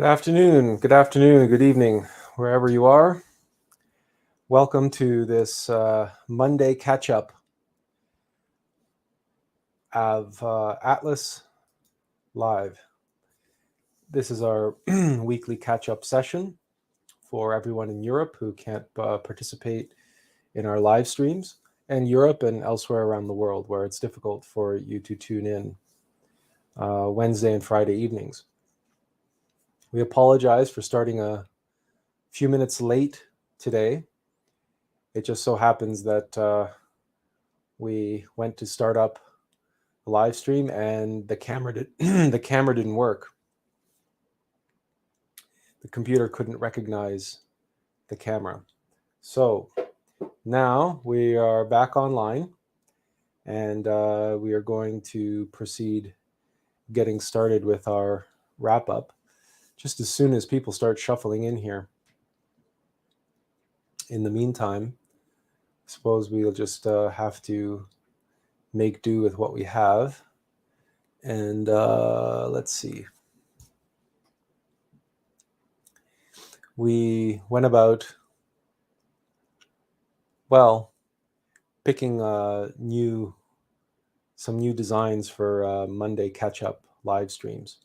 Good afternoon, good evening, wherever you are. Welcome to this Monday catch-up of Atlas Live. This is our weekly catch-up session for everyone in Europe who can't participate in our live streams, and Europe and elsewhere around the world where it's difficult for you to tune in Wednesday and Friday evenings. We apologize for starting a few minutes late today. It just so happens that we went to start up a live stream and the camera didn't work. The computer couldn't recognize the camera. So now we are back online, and we are going to proceed getting started with our wrap up just as soon as people start shuffling in here. In the meantime, I suppose we'll just have to make do with what we have. And let's see. We went about, picking some new designs for Monday catch-up live streams.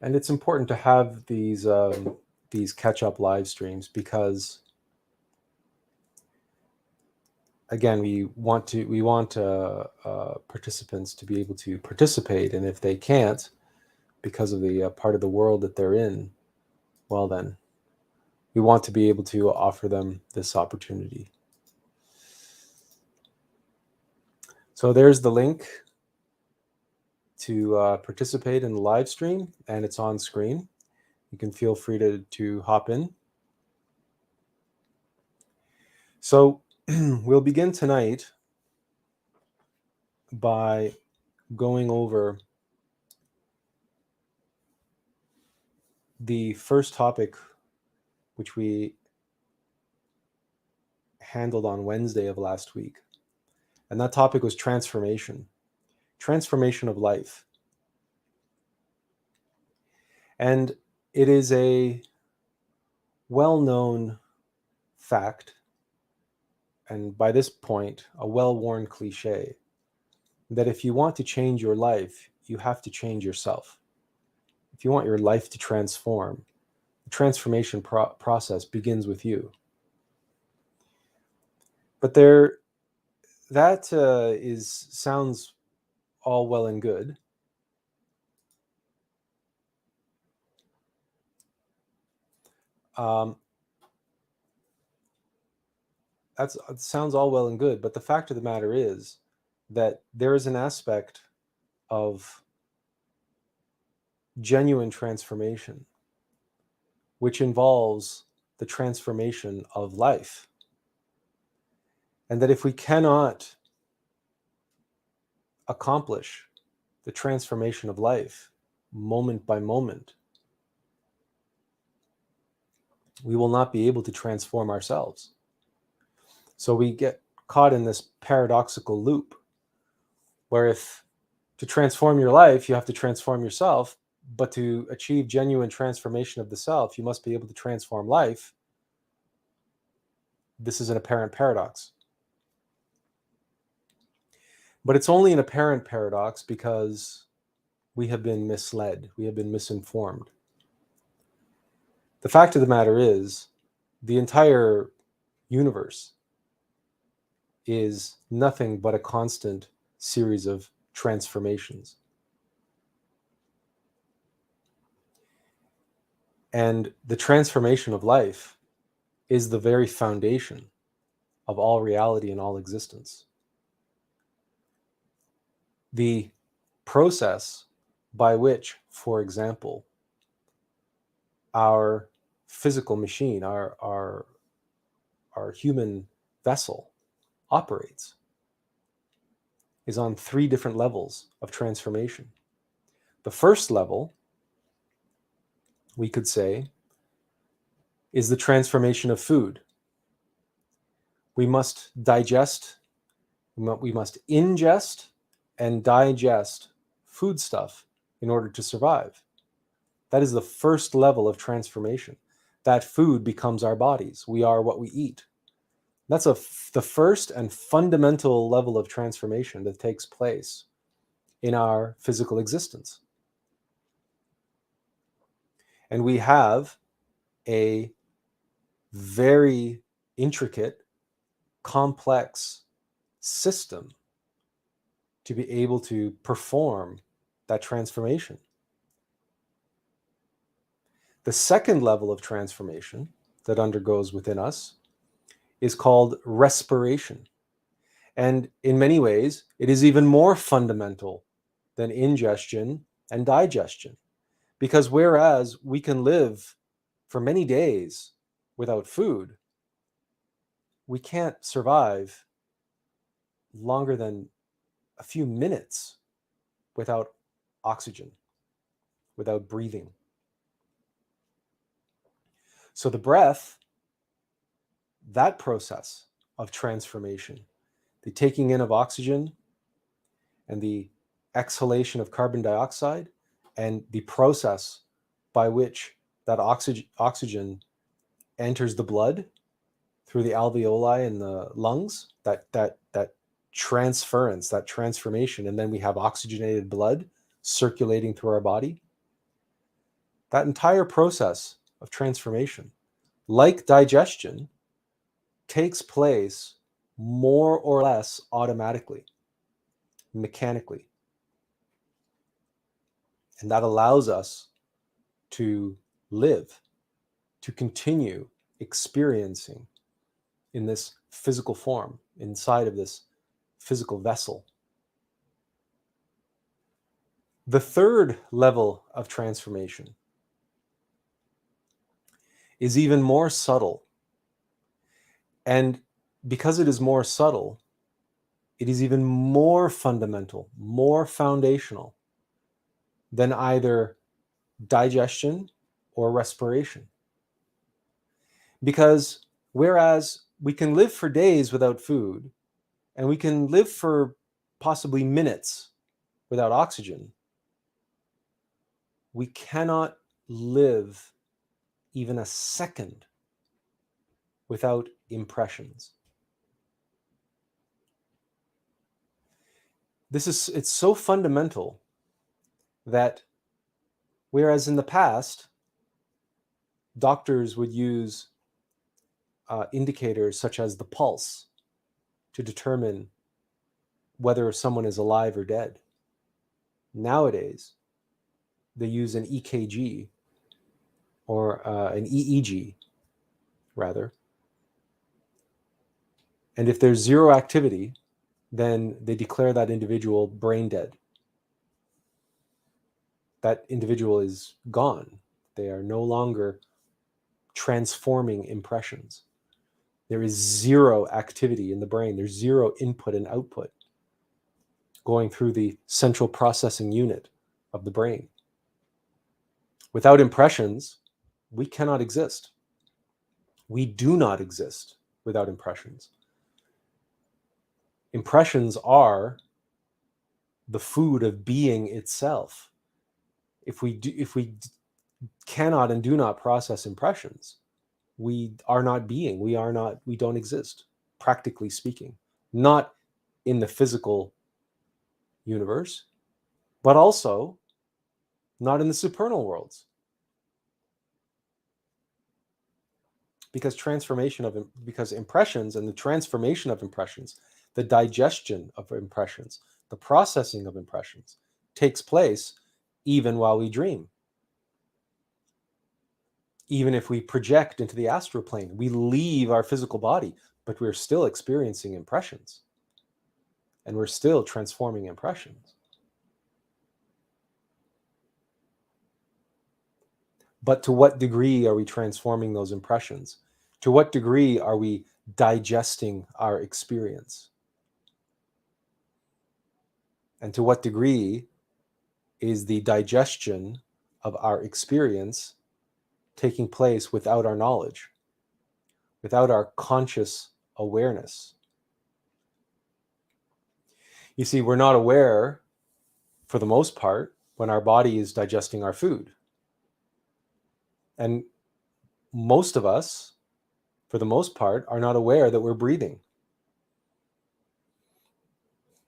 And it's important to have these catch-up live streams because, again, we want participants to be able to participate, and if they can't because of the part of the world that they're in, well then, we want to be able to offer them this opportunity. So there's the link to participate in the live stream, and it's on screen. You can feel free to hop in. So we'll begin tonight by going over the first topic, which we handled on Wednesday of last week. And that topic was transformation of life. And it is a well-known fact, and by this point, a well-worn cliche, that if you want to change your life, you have to change yourself. If you want your life to transform, the transformation process begins with you. But that sounds all well and good. That sounds all well and good, but the fact of the matter is that there is an aspect of genuine transformation which involves the transformation of life. And that if we cannot accomplish the transformation of life moment by moment, we will not be able to transform ourselves. So we get caught in this paradoxical loop where if to transform your life, you have to transform yourself, but to achieve genuine transformation of the self, you must be able to transform life. This is an apparent paradox. But it's only an apparent paradox because we have been misled, we have been misinformed. The fact of the matter is, the entire universe is nothing but a constant series of transformations. And the transformation of life is the very foundation of all reality and all existence. The process by which, for example, our physical machine, our human vessel operates is on 3 different levels of transformation. The first level, we could say, is the transformation of food. We must ingest and digest foodstuff in order to survive. That is the first level of transformation. That food becomes our bodies. We are what we eat. That's the first and fundamental level of transformation that takes place in our physical existence. And we have a very intricate, complex system to be able to perform that transformation. The second level of transformation that undergoes within us is called respiration. And in many ways, it is even more fundamental than ingestion and digestion. Because whereas we can live for many days without food, we can't survive longer than a few minutes without oxygen, without breathing. So the breath, that process of transformation, the taking in of oxygen and the exhalation of carbon dioxide, and the process by which that oxygen enters the blood through the alveoli in the lungs, that transference, that transformation, and then we have oxygenated blood circulating through our body. That entire process of transformation, like digestion, takes place more or less automatically, mechanically. And that allows us to live, to continue experiencing in this physical form, inside of this physical vessel. The third level of transformation is even more subtle. And because it is more subtle, it is even more fundamental, more foundational than either digestion or respiration. Because whereas we can live for days without food, and we can live for possibly minutes without oxygen, we cannot live even a second without impressions. It's so fundamental that whereas in the past, doctors would use indicators such as the pulse to determine whether someone is alive or dead. Nowadays, they use an EKG or an EEG, rather. And if there's zero activity, then they declare that individual brain dead. That individual is gone. They are no longer transforming impressions. There is zero activity in the brain. There's zero input and output going through the central processing unit of the brain. Without impressions, we cannot exist. We do not exist without impressions. Impressions are the food of being itself. If we cannot and do not process impressions, we are not being. We don't exist, practically speaking. Not in the physical universe, but also not in the supernal worlds. Because impressions and the transformation of impressions, the digestion of impressions, the processing of impressions takes place even while we dream. Even if we project into the astral plane, we leave our physical body, but we're still experiencing impressions. And we're still transforming impressions. But to what degree are we transforming those impressions? To what degree are we digesting our experience? And to what degree is the digestion of our experience taking place without our knowledge, without our conscious awareness? You see, we're not aware, for the most part, when our body is digesting our food. And most of us, for the most part, are not aware that we're breathing.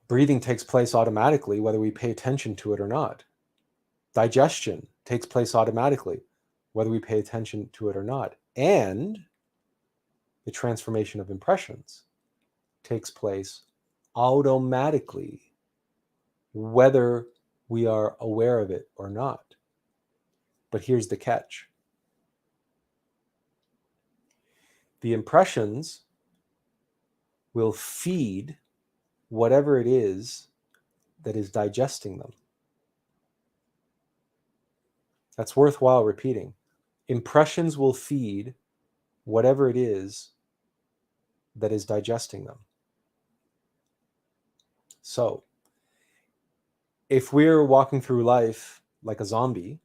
Breathing takes place automatically, whether we pay attention to it or not. Digestion takes place automatically, whether we pay attention to it or not. And the transformation of impressions takes place automatically, whether we are aware of it or not. But here's the catch. The impressions will feed whatever it is that is digesting them. That's worthwhile repeating. Impressions will feed whatever it is that is digesting them. So, if we're walking through life like a zombie,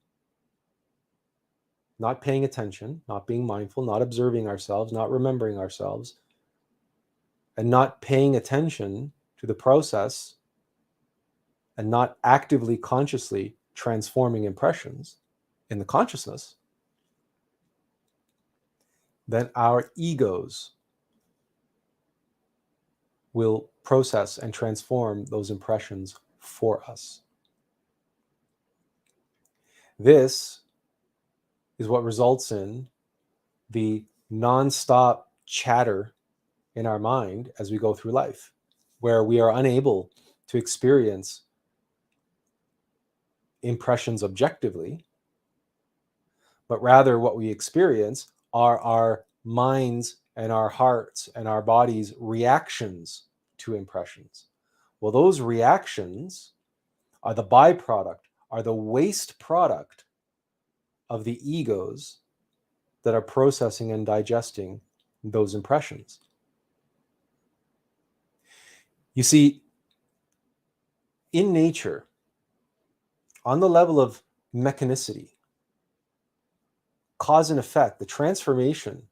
not paying attention, not being mindful, not observing ourselves, not remembering ourselves, and not paying attention to the process, and not actively, consciously transforming impressions in the consciousness, then our egos will process and transform those impressions for us. This is what results in the nonstop chatter in our mind as we go through life, where we are unable to experience impressions objectively, but rather what we experience are our minds and our hearts and our bodies' reactions to impressions. Well, those reactions are the byproduct, are the waste product of the egos that are processing and digesting those impressions. You see, in nature, on the level of mechanicity, cause and effect, the transformation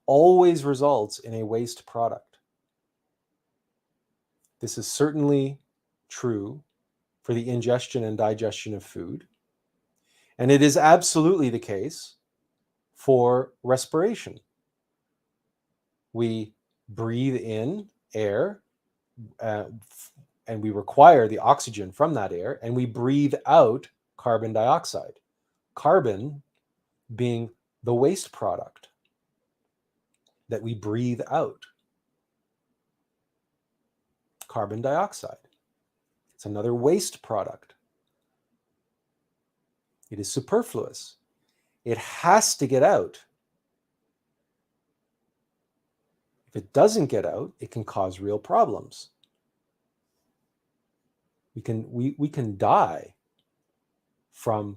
always results in a waste product. This is certainly true for the ingestion and digestion of food. And it is absolutely the case for respiration. We breathe in air, and we require the oxygen from that air, and we breathe out carbon dioxide. Carbon being the waste product that we breathe out. Carbon dioxide. It's another waste product. It is superfluous. It has to get out. If it doesn't get out, it can cause real problems. We can die from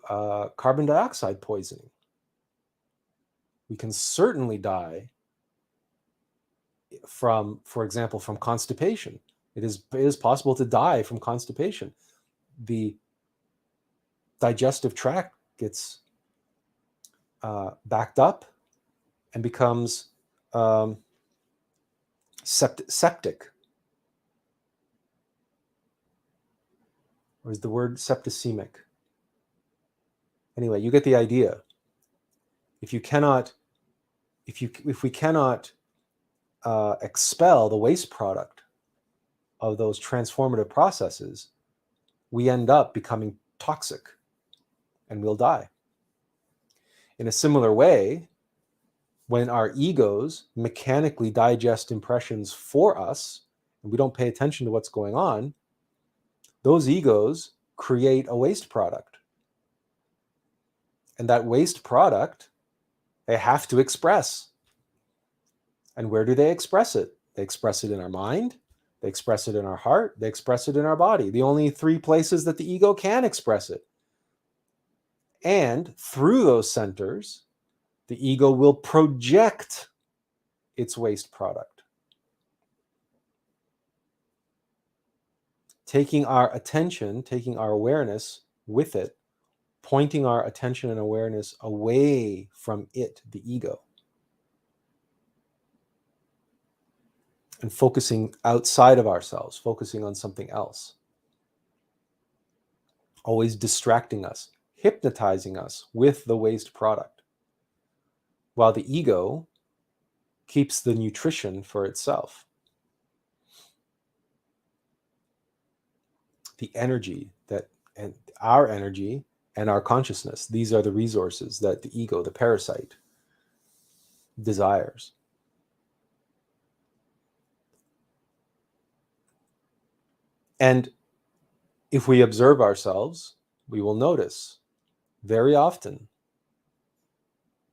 carbon dioxide poisoning. We can certainly die from, for example, from constipation. It is possible to die from constipation. The digestive tract gets backed up and becomes septic. Or is the word septicemic? Anyway, you get the idea. If we cannot expel the waste product of those transformative processes, we end up becoming toxic and we'll die. In a similar way, when our egos mechanically digest impressions for us and we don't pay attention to what's going on, those egos create a waste product. And that waste product, they have to express. And where do they express it? They express it in our mind, they express it in our heart, they express it in our body. The only three places that the ego can express it. And through those centers, the ego will project its waste product. Taking our attention, taking our awareness with it, pointing our attention and awareness away from it, the ego, and focusing outside of ourselves, focusing on something else. always distracting us, hypnotizing us with the waste product, while the ego keeps the nutrition for itself. The energy and our energy and our consciousness, these are the resources that the ego, the parasite, desires. And if we observe ourselves, we will notice very often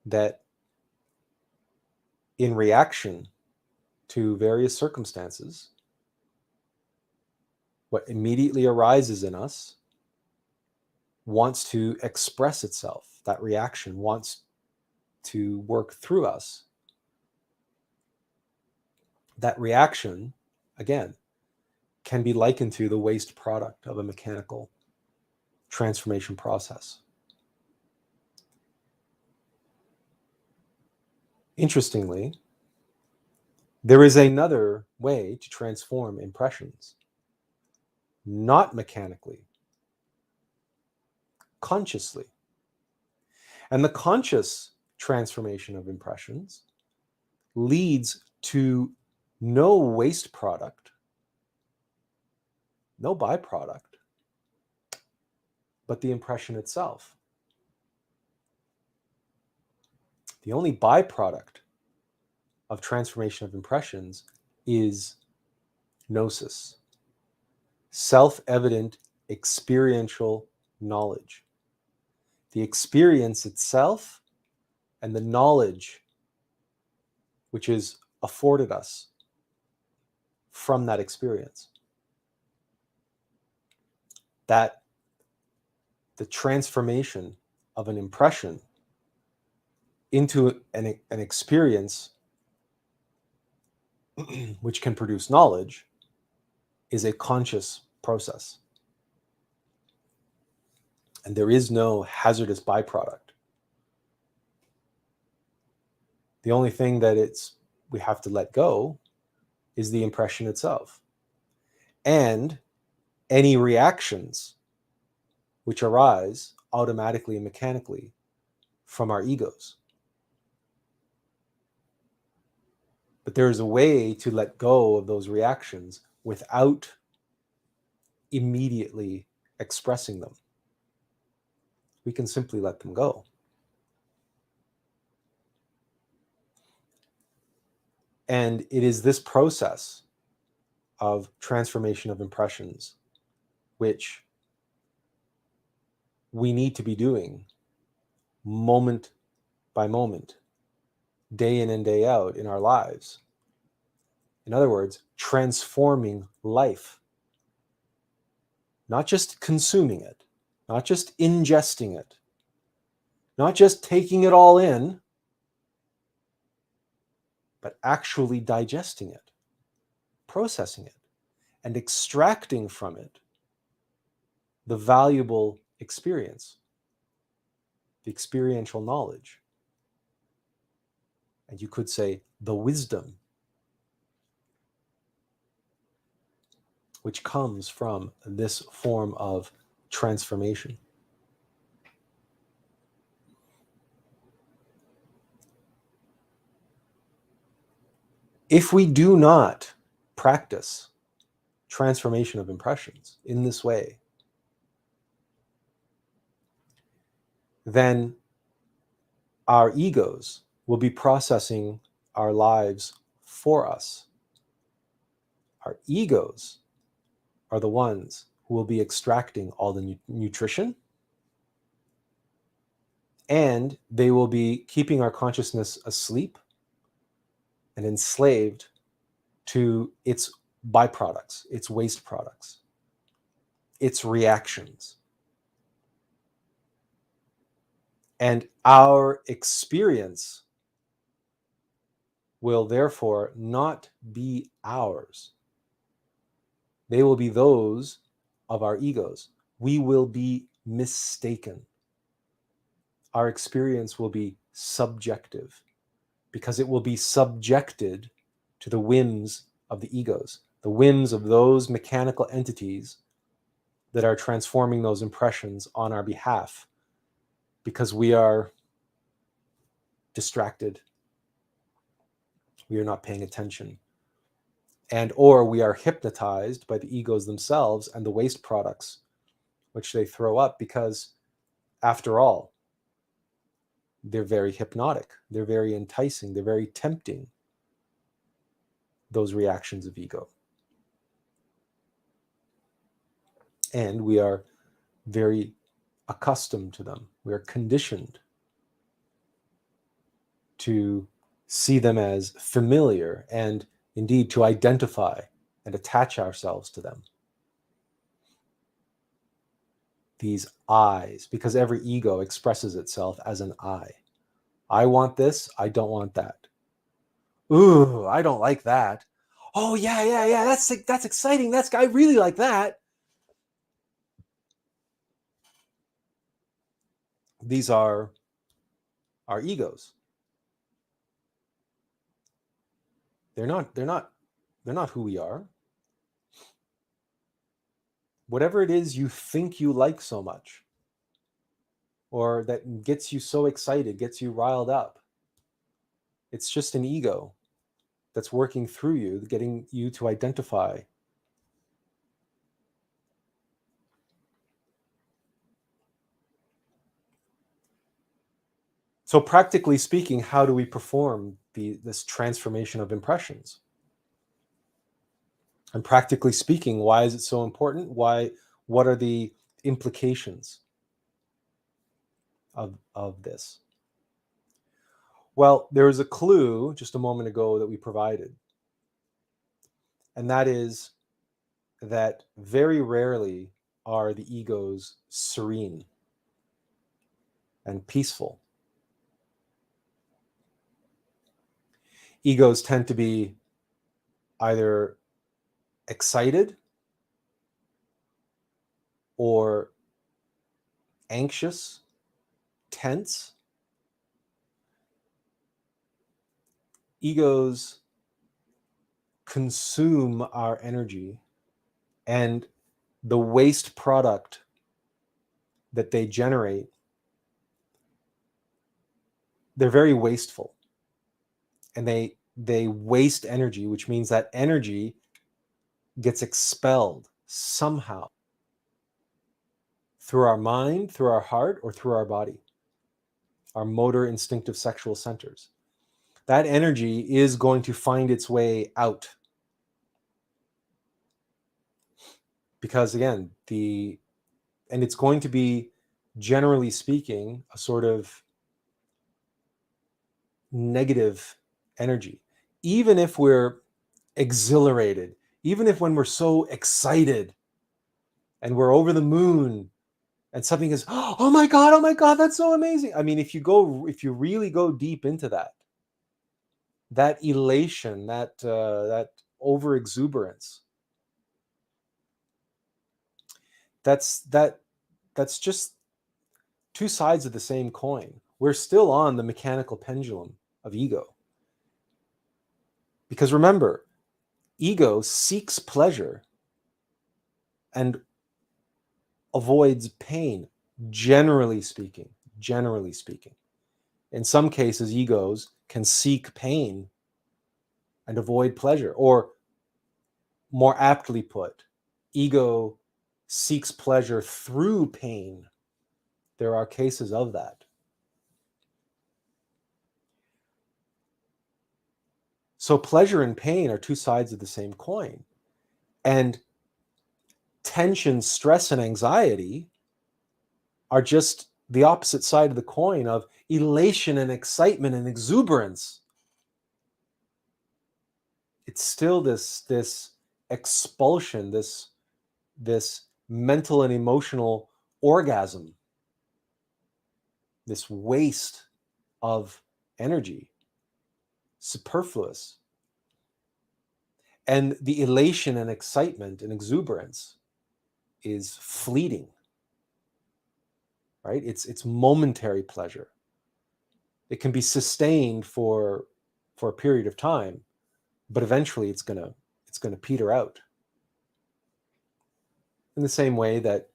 that in reaction to various circumstances, what immediately arises in us wants to express itself. That reaction wants to work through us. That reaction, again, can be likened to the waste product of a mechanical transformation process. Interestingly, there is another way to transform impressions, not mechanically, consciously. And the conscious transformation of impressions leads to no waste product, no byproduct, but the impression itself. The only byproduct of transformation of impressions is gnosis, self-evident experiential knowledge. The experience itself and the knowledge which is afforded us from that experience. That the transformation of an impression into an experience which can produce knowledge is a conscious process. And there is no hazardous byproduct. The only thing that we have to let go is the impression itself. And any reactions which arise automatically and mechanically from our egos. But there is a way to let go of those reactions without immediately expressing them. We can simply let them go. And it is this process of transformation of impressions which we need to be doing moment by moment, day in and day out in our lives. In other words, transforming life. Not just consuming it, not just ingesting it, not just taking it all in, but actually digesting it, processing it, and extracting from it the valuable experience, the experiential knowledge. And you could say the wisdom which comes from this form of transformation. If we do not practice transformation of impressions in this way, then our egos will be processing our lives for us. Our egos are the ones who will be extracting all the nutrition, and they will be keeping our consciousness asleep and enslaved to its byproducts, its waste products, its reactions. And our experience will therefore not be ours. They will be those of our egos. We will be mistaken. Our experience will be subjective because it will be subjected to the whims of the egos, the whims of those mechanical entities that are transforming those impressions on our behalf because we are distracted, we are not paying attention, and or we are hypnotized by the egos themselves and the waste products which they throw up, because after all, they're very hypnotic, they're very enticing, they're very tempting, those reactions of ego. And we are very accustomed to them. We are conditioned to see them as familiar and indeed to identify and attach ourselves to them. These I's, because every ego expresses itself as an I. I want this, I don't want that. Ooh, I don't like that. Oh, yeah, that's exciting. I really like that. These are our egos. They're not who we are. Whatever it is you think you like so much, or that gets you so excited, gets you riled up, it's just an ego that's working through you, getting you to identify. So practically speaking, how do we perform this transformation of impressions? And practically speaking, why is it so important? What are the implications of this? Well, there was a clue just a moment ago that we provided. And that is that very rarely are the egos serene and peaceful. Egos tend to be either excited or anxious, tense. Egos consume our energy, and the waste product that they generate, they're very wasteful, and they waste energy, which means that energy gets expelled somehow through our mind, through our heart, or through our body, our motor, instinctive, sexual centers. That energy is going to find its way out. Because again, and it's going to be, generally speaking, a sort of negative energy. Even if we're exhilarated, even if when we're so excited and we're over the moon and something is, oh my God, that's so amazing. I mean, if you really go deep into that elation, that over exuberance, that's just two sides of the same coin. We're still on the mechanical pendulum of ego. Because remember, ego seeks pleasure and avoids pain, generally speaking. In some cases, egos can seek pain and avoid pleasure. Or more aptly put, ego seeks pleasure through pain. There are cases of that. So pleasure and pain are two sides of the same coin. And tension, stress, and anxiety are just the opposite side of the coin of elation and excitement and exuberance. It's still this expulsion, this mental and emotional orgasm, this waste of energy, superfluous. And the elation and excitement and exuberance is fleeting, right? It's momentary pleasure. It can be sustained for a period of time, but eventually it's gonna peter out. In the same way that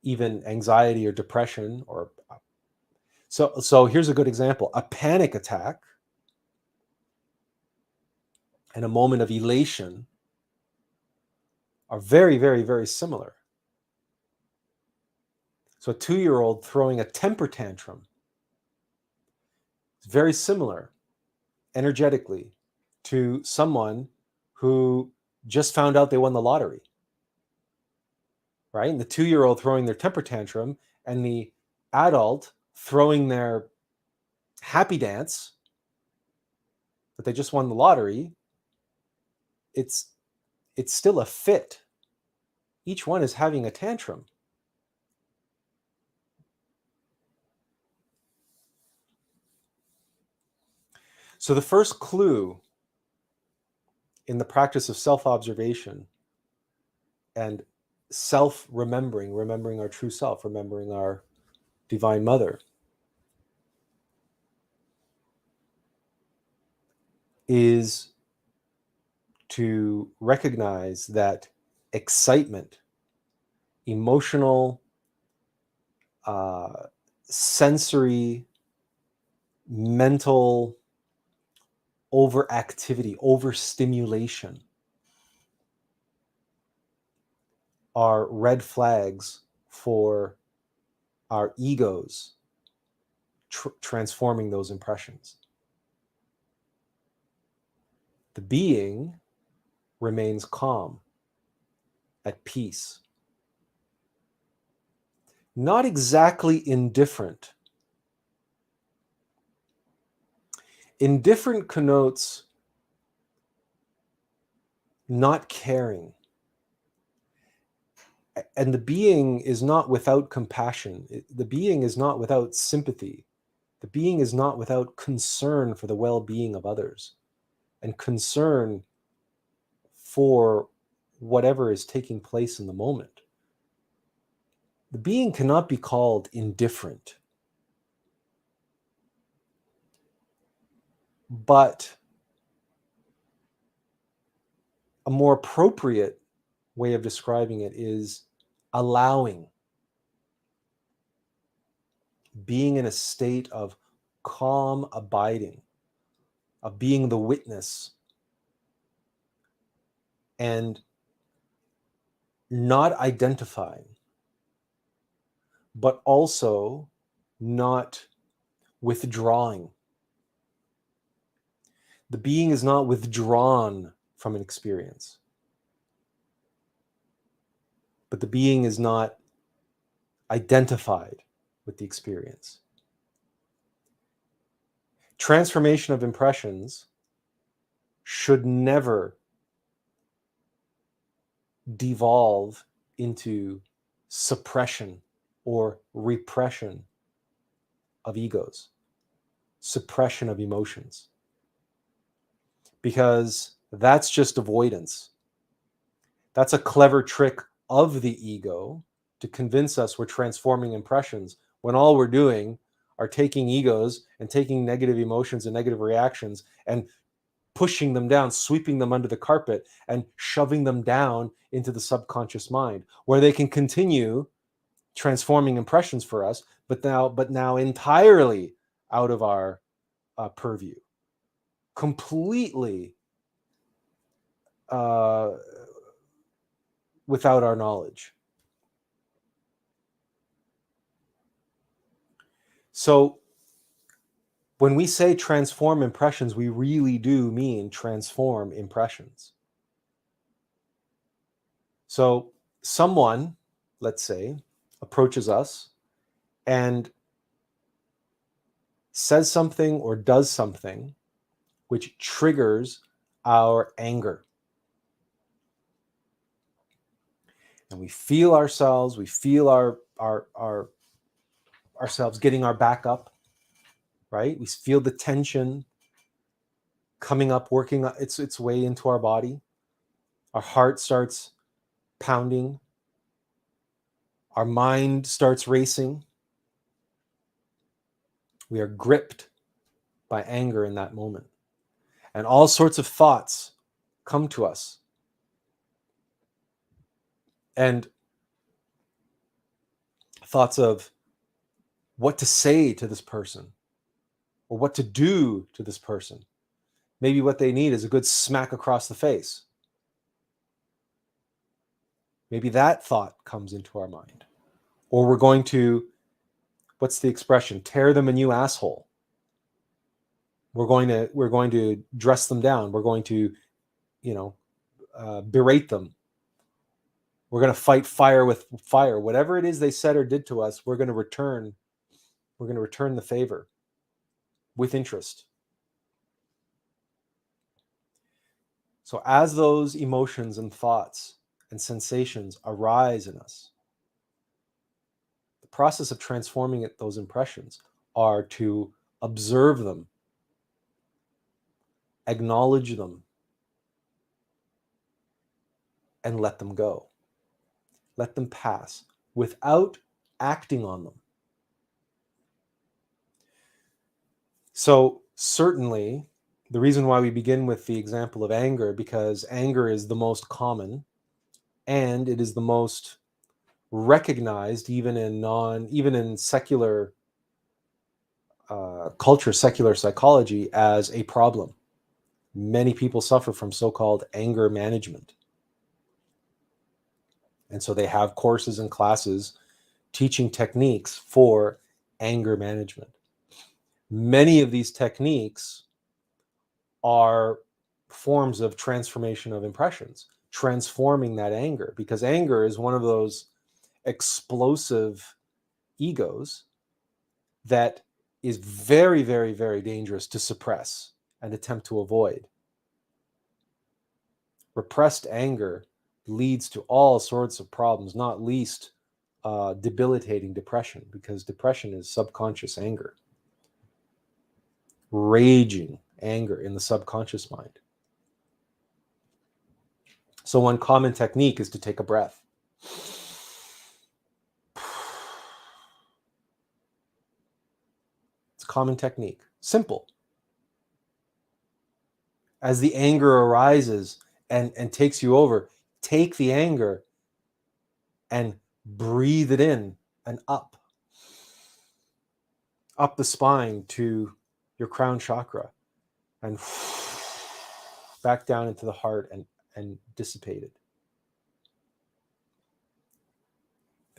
even anxiety or depression or so here's a good example. A panic attack and a moment of elation are very, very, very similar. So a 2-year-old throwing a temper tantrum is very similar energetically to someone who just found out they won the lottery, right? And the 2-year-old throwing their temper tantrum and the adult throwing their happy dance that they just won the lottery, it's still a fit. Each one is having a tantrum. So the first clue in the practice of self-observation and self-remembering, remembering our true self, remembering our Divine Mother, is to recognize that excitement, emotional, sensory, mental overactivity, overstimulation are red flags for our egos transforming those impressions. The being remains calm, at peace, not exactly indifferent. Indifferent connotes not caring. And the being is not without compassion. The being is not without sympathy. The being is not without concern for the well-being of others and concern for whatever is taking place in the moment. The being cannot be called indifferent. But a more appropriate way of describing it is allowing, being in a state of calm abiding, of being the witness, and not identifying, but also not withdrawing. The being is not withdrawn from an experience, but the being is not identified with the experience. Transformation of impressions should never devolve into suppression or repression of egos, suppression of emotions, because that's just avoidance. That's a clever trick of the ego to convince us we're transforming impressions when all we're doing are taking egos and taking negative emotions and negative reactions and pushing them down, sweeping them under the carpet and shoving them down into the subconscious mind, where they can continue transforming impressions for us, but now entirely out of our purview, completely without our knowledge. So when we say transform impressions, we really do mean transform impressions. So someone, let's say, approaches us and says something or does something which triggers our anger. And we feel ourselves, we feel ourselves getting our back up, right? We feel the tension coming up, working its way into our body. Our heart starts pounding. Our mind starts racing. We are gripped by anger in that moment. And all sorts of thoughts come to us. And thoughts of what to say to this person or what to do to this person. Maybe what they need is a good smack across the face. Maybe that thought comes into our mind. Or we're going to, what's the expression? Tear them a new asshole. We're going to dress them down. We're going to, berate them. We're going to fight fire with fire. Whatever it is they said or did to us, we're going to return the favor with interest. So as those emotions and thoughts and sensations arise in us, the process of transforming those impressions are to observe them, acknowledge them, and let them go. Let them pass without acting on them. So certainly, the reason why we begin with the example of anger, because anger is the most common and it is the most recognized even in secular culture, secular psychology, as a problem. Many people suffer from so-called anger management. And so they have courses and classes teaching techniques for anger management. Many of these techniques are forms of transformation of impressions, transforming that anger, because anger is one of those explosive egos that is very, very, very dangerous to suppress and attempt to avoid. Repressed anger leads to all sorts of problems, not least debilitating depression, because depression is subconscious anger, raging anger in the subconscious mind. So one common technique is to take a breath. It's a common technique, simple. As the anger arises and takes you over, take the anger and breathe it in and up the spine to your crown chakra and back down into the heart and dissipate it.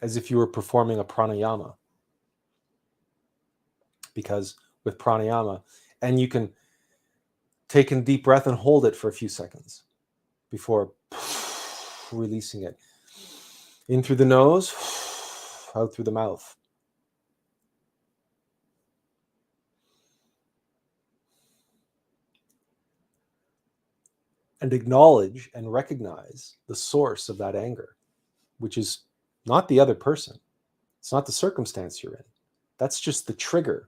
As if you were performing a pranayama. Because with pranayama, and you can take a deep breath and hold it for a few seconds before releasing it. In through the nose, out through the mouth. And acknowledge and recognize the source of that anger, which is not the other person. It's not the circumstance you're in. That's just the trigger.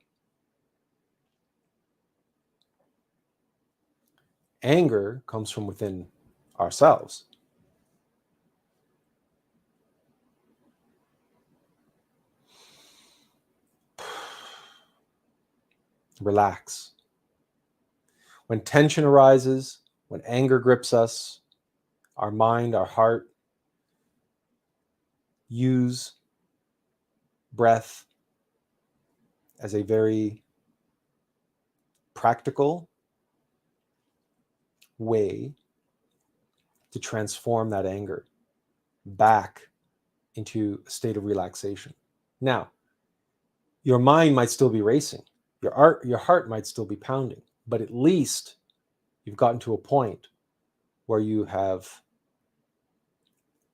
Anger comes from within ourselves. Relax. When tension arises, when anger grips us, our mind, our heart, use breath as a very practical way to transform that anger back into a state of relaxation. Now, your mind might still be racing. Your heart might still be pounding, but at least you've gotten to a point where you have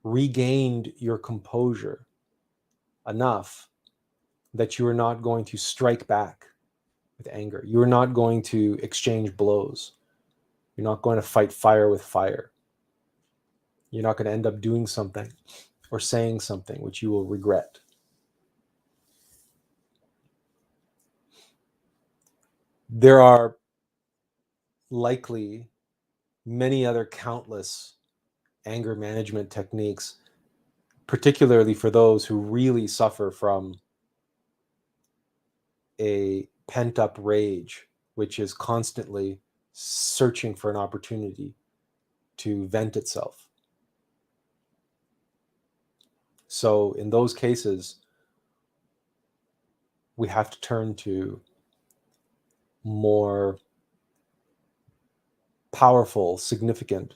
regained your composure enough that you are not going to strike back with anger. You're not going to exchange blows. You're not going to fight fire with fire. You're not going to end up doing something or saying something which you will regret. There are likely many other countless anger management techniques, particularly for those who really suffer from a pent-up rage, which is constantly searching for an opportunity to vent itself. So in those cases, we have to turn to more powerful, significant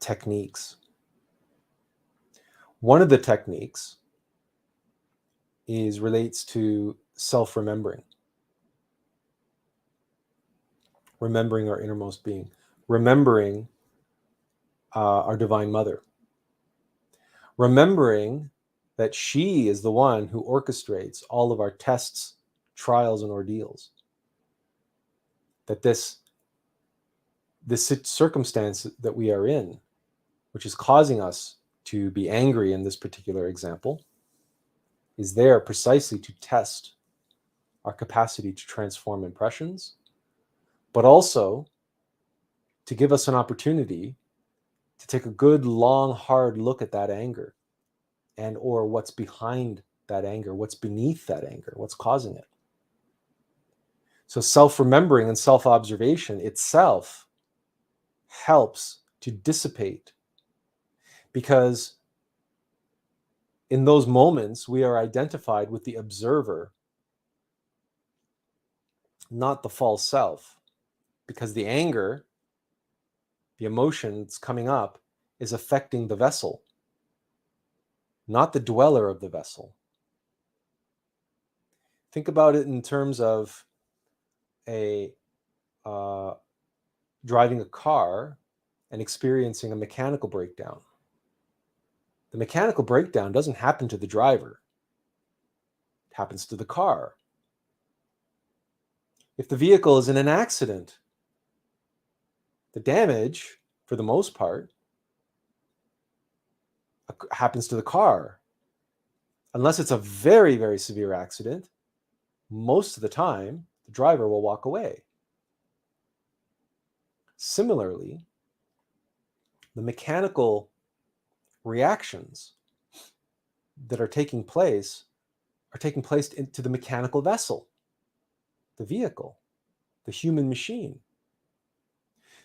techniques. One of the techniques relates to self-remembering, remembering our innermost being, remembering our Divine Mother, remembering that she is the one who orchestrates all of our tests, trials, and ordeals. That this circumstance that we are in, which is causing us to be angry in this particular example, is there precisely to test our capacity to transform impressions, but also to give us an opportunity to take a good, long, hard look at that anger and or what's behind that anger, what's beneath that anger, what's causing it. So self-remembering and self-observation itself helps to dissipate, because in those moments we are identified with the observer, not the false self, because the anger, the emotion that's coming up, is affecting the vessel, not the dweller of the vessel. Think about it in terms of driving a car and experiencing a mechanical breakdown. The mechanical breakdown doesn't happen to the driver. It happens to the car. If the vehicle is in an accident, the damage, for the most part, happens to the car. Unless it's a very, very severe accident, most of the time, the driver will walk away. Similarly, the mechanical reactions that are taking place into the mechanical vessel, the vehicle, the human machine.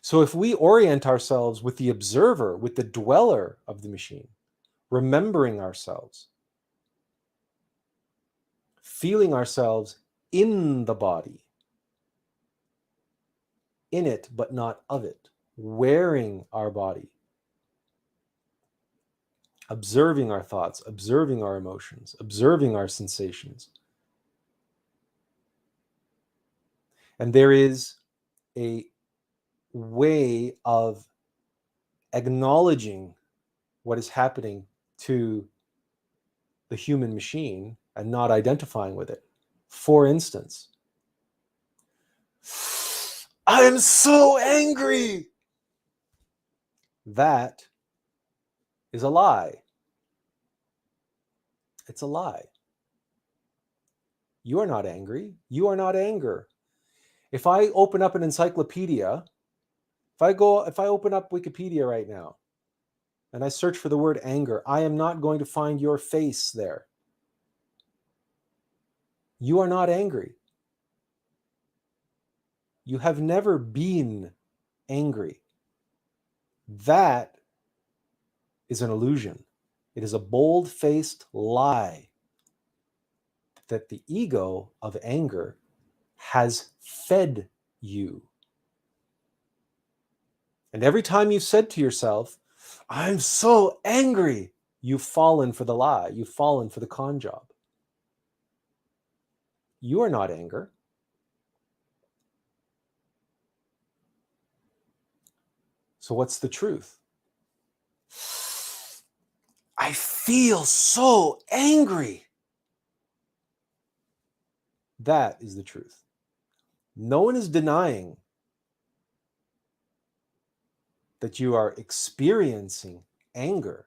So if we orient ourselves with the observer, with the dweller of the machine, remembering ourselves, feeling ourselves in the body, in it but not of it, wearing our body, observing our thoughts, observing our emotions, observing our sensations. And there is a way of acknowledging what is happening to the human machine and not identifying with it. For instance, I am so angry. That is a lie. It's a lie. You are not angry. You are not anger. If I open up an encyclopedia, if I open up Wikipedia right now and I search for the word anger, I am not going to find your face there. You are not angry. You have never been angry. That is an illusion. It is a bold-faced lie that the ego of anger has fed you. And every time you've said to yourself, I'm so angry, you've fallen for the lie. You've fallen for the con job. You are not anger. So what's the truth? I feel so angry. That is the truth. No one is denying that you are experiencing anger.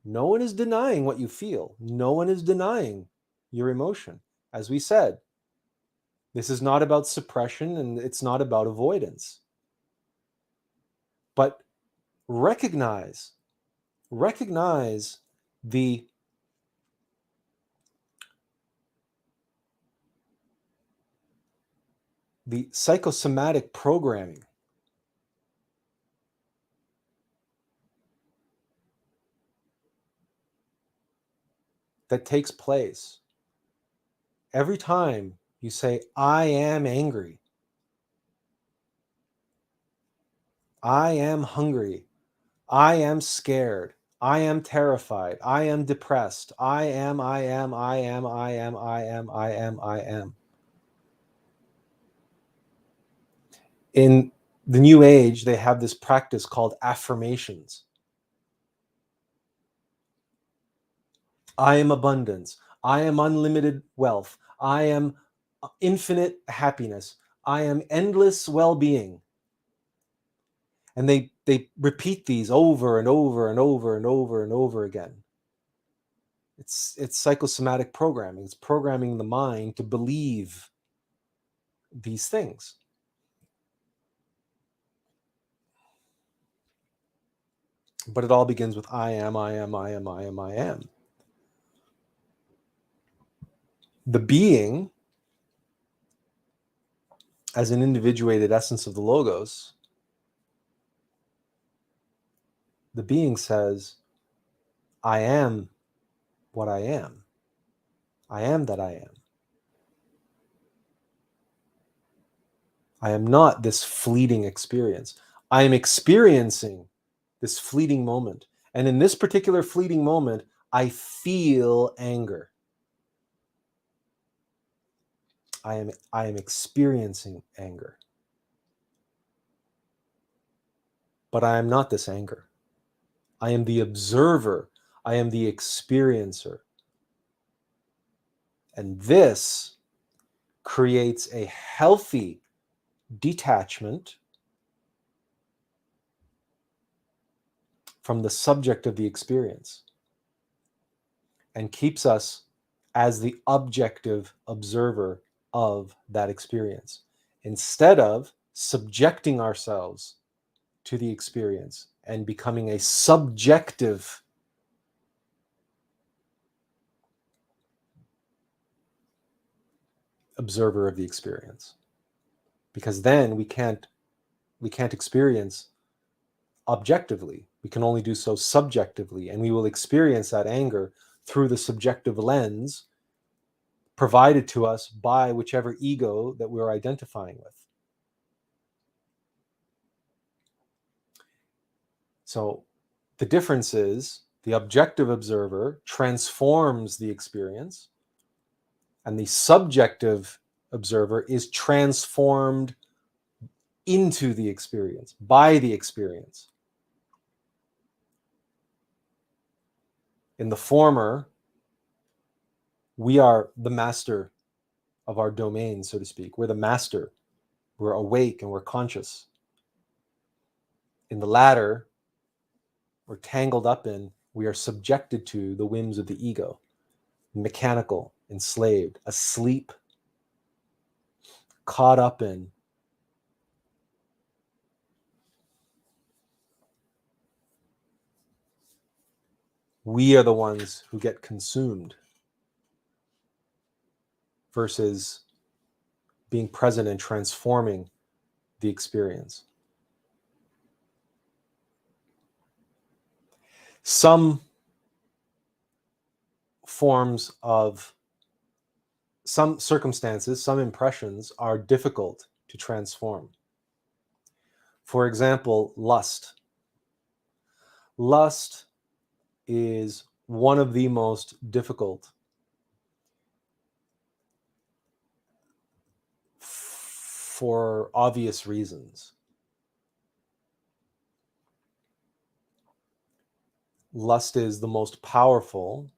No one is denying what you feel. No one is denying your emotion. As we said, this is not about suppression and it's not about avoidance. But recognize the psychosomatic programming that takes place every time you say, I am angry, I am hungry, I am scared, I am terrified, I am depressed, I am. In the New Age, they have this practice called affirmations. I am abundance. I am unlimited wealth. I am infinite happiness. I am endless well-being. And they repeat these over and over and over and over and over again. It's psychosomatic programming. It's programming the mind to believe these things. But it all begins with I am. The being, as an individuated essence of the Logos, the being says, I am what I am. I am that I am. I am not this fleeting experience. I am experiencing this fleeting moment. And in this particular fleeting moment, I feel anger. I am experiencing anger. But I am not this anger. I am the observer. I am the experiencer. And this creates a healthy detachment from the subject of the experience and keeps us as the objective observer of that experience, instead of subjecting ourselves to the experience and becoming a subjective observer of the experience. Because then we can't experience objectively. We can only do so subjectively, and we will experience that anger through the subjective lens provided to us by whichever ego that we're identifying with. So the difference is the objective observer transforms the experience, and the subjective observer is transformed into the experience, by the experience. In the former, we are the master of our domain, so to speak. We're the master. We're awake and we're conscious. In the latter, we're tangled up in, we are subjected to the whims of the ego, mechanical, enslaved, asleep, caught up in. We are the ones who get consumed versus being present and transforming the experience. Some forms of, some circumstances, some impressions are difficult to transform. For example, lust. Lust is one of the most difficult for obvious reasons. Lust is the most powerful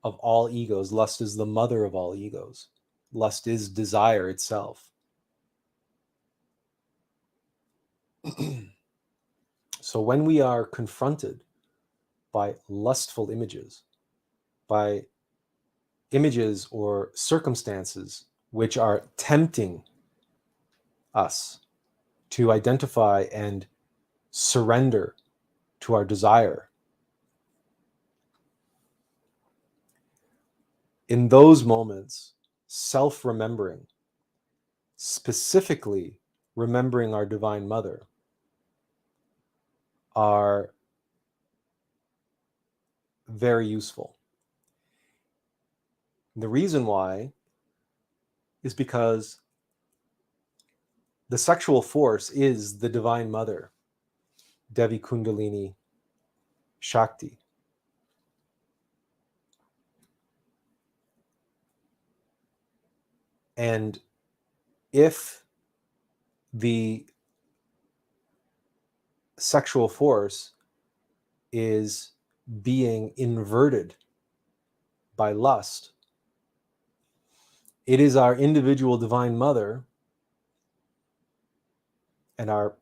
of all egos. Lust is the mother of all egos. Lust is desire itself. So when we are confronted by lustful images, by images or circumstances which are tempting us to identify and surrender to our desire, in those moments, self-remembering, specifically remembering our Divine Mother, our very useful. And the reason why is because the sexual force is the Divine Mother, Devi Kundalini Shakti. And if the sexual force is being inverted by lust, it is our individual Divine Mother and our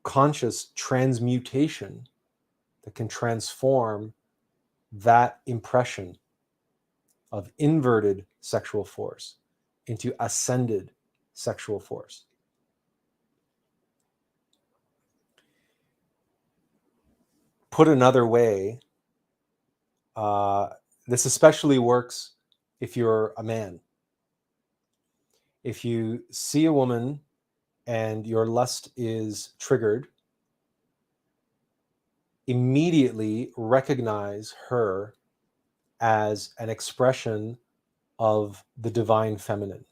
conscious transmutation that can transform that impression of inverted sexual force into ascended sexual force. Put another way, this especially works if you're a man. If you see a woman and your lust is triggered, immediately recognize her as an expression of the divine feminine.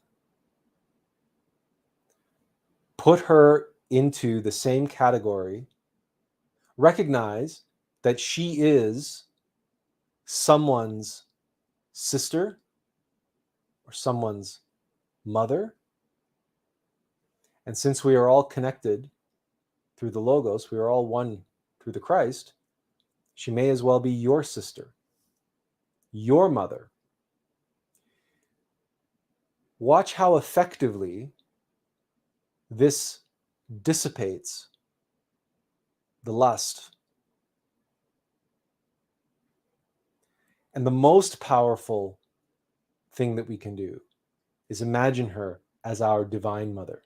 Put her into the same category. Recognize that she is someone's sister or someone's mother. And since we are all connected through the Logos, we are all one through the Christ, she may as well be your sister, your mother. Watch how effectively this dissipates the lust. And the most powerful thing that we can do is imagine her as our Divine Mother.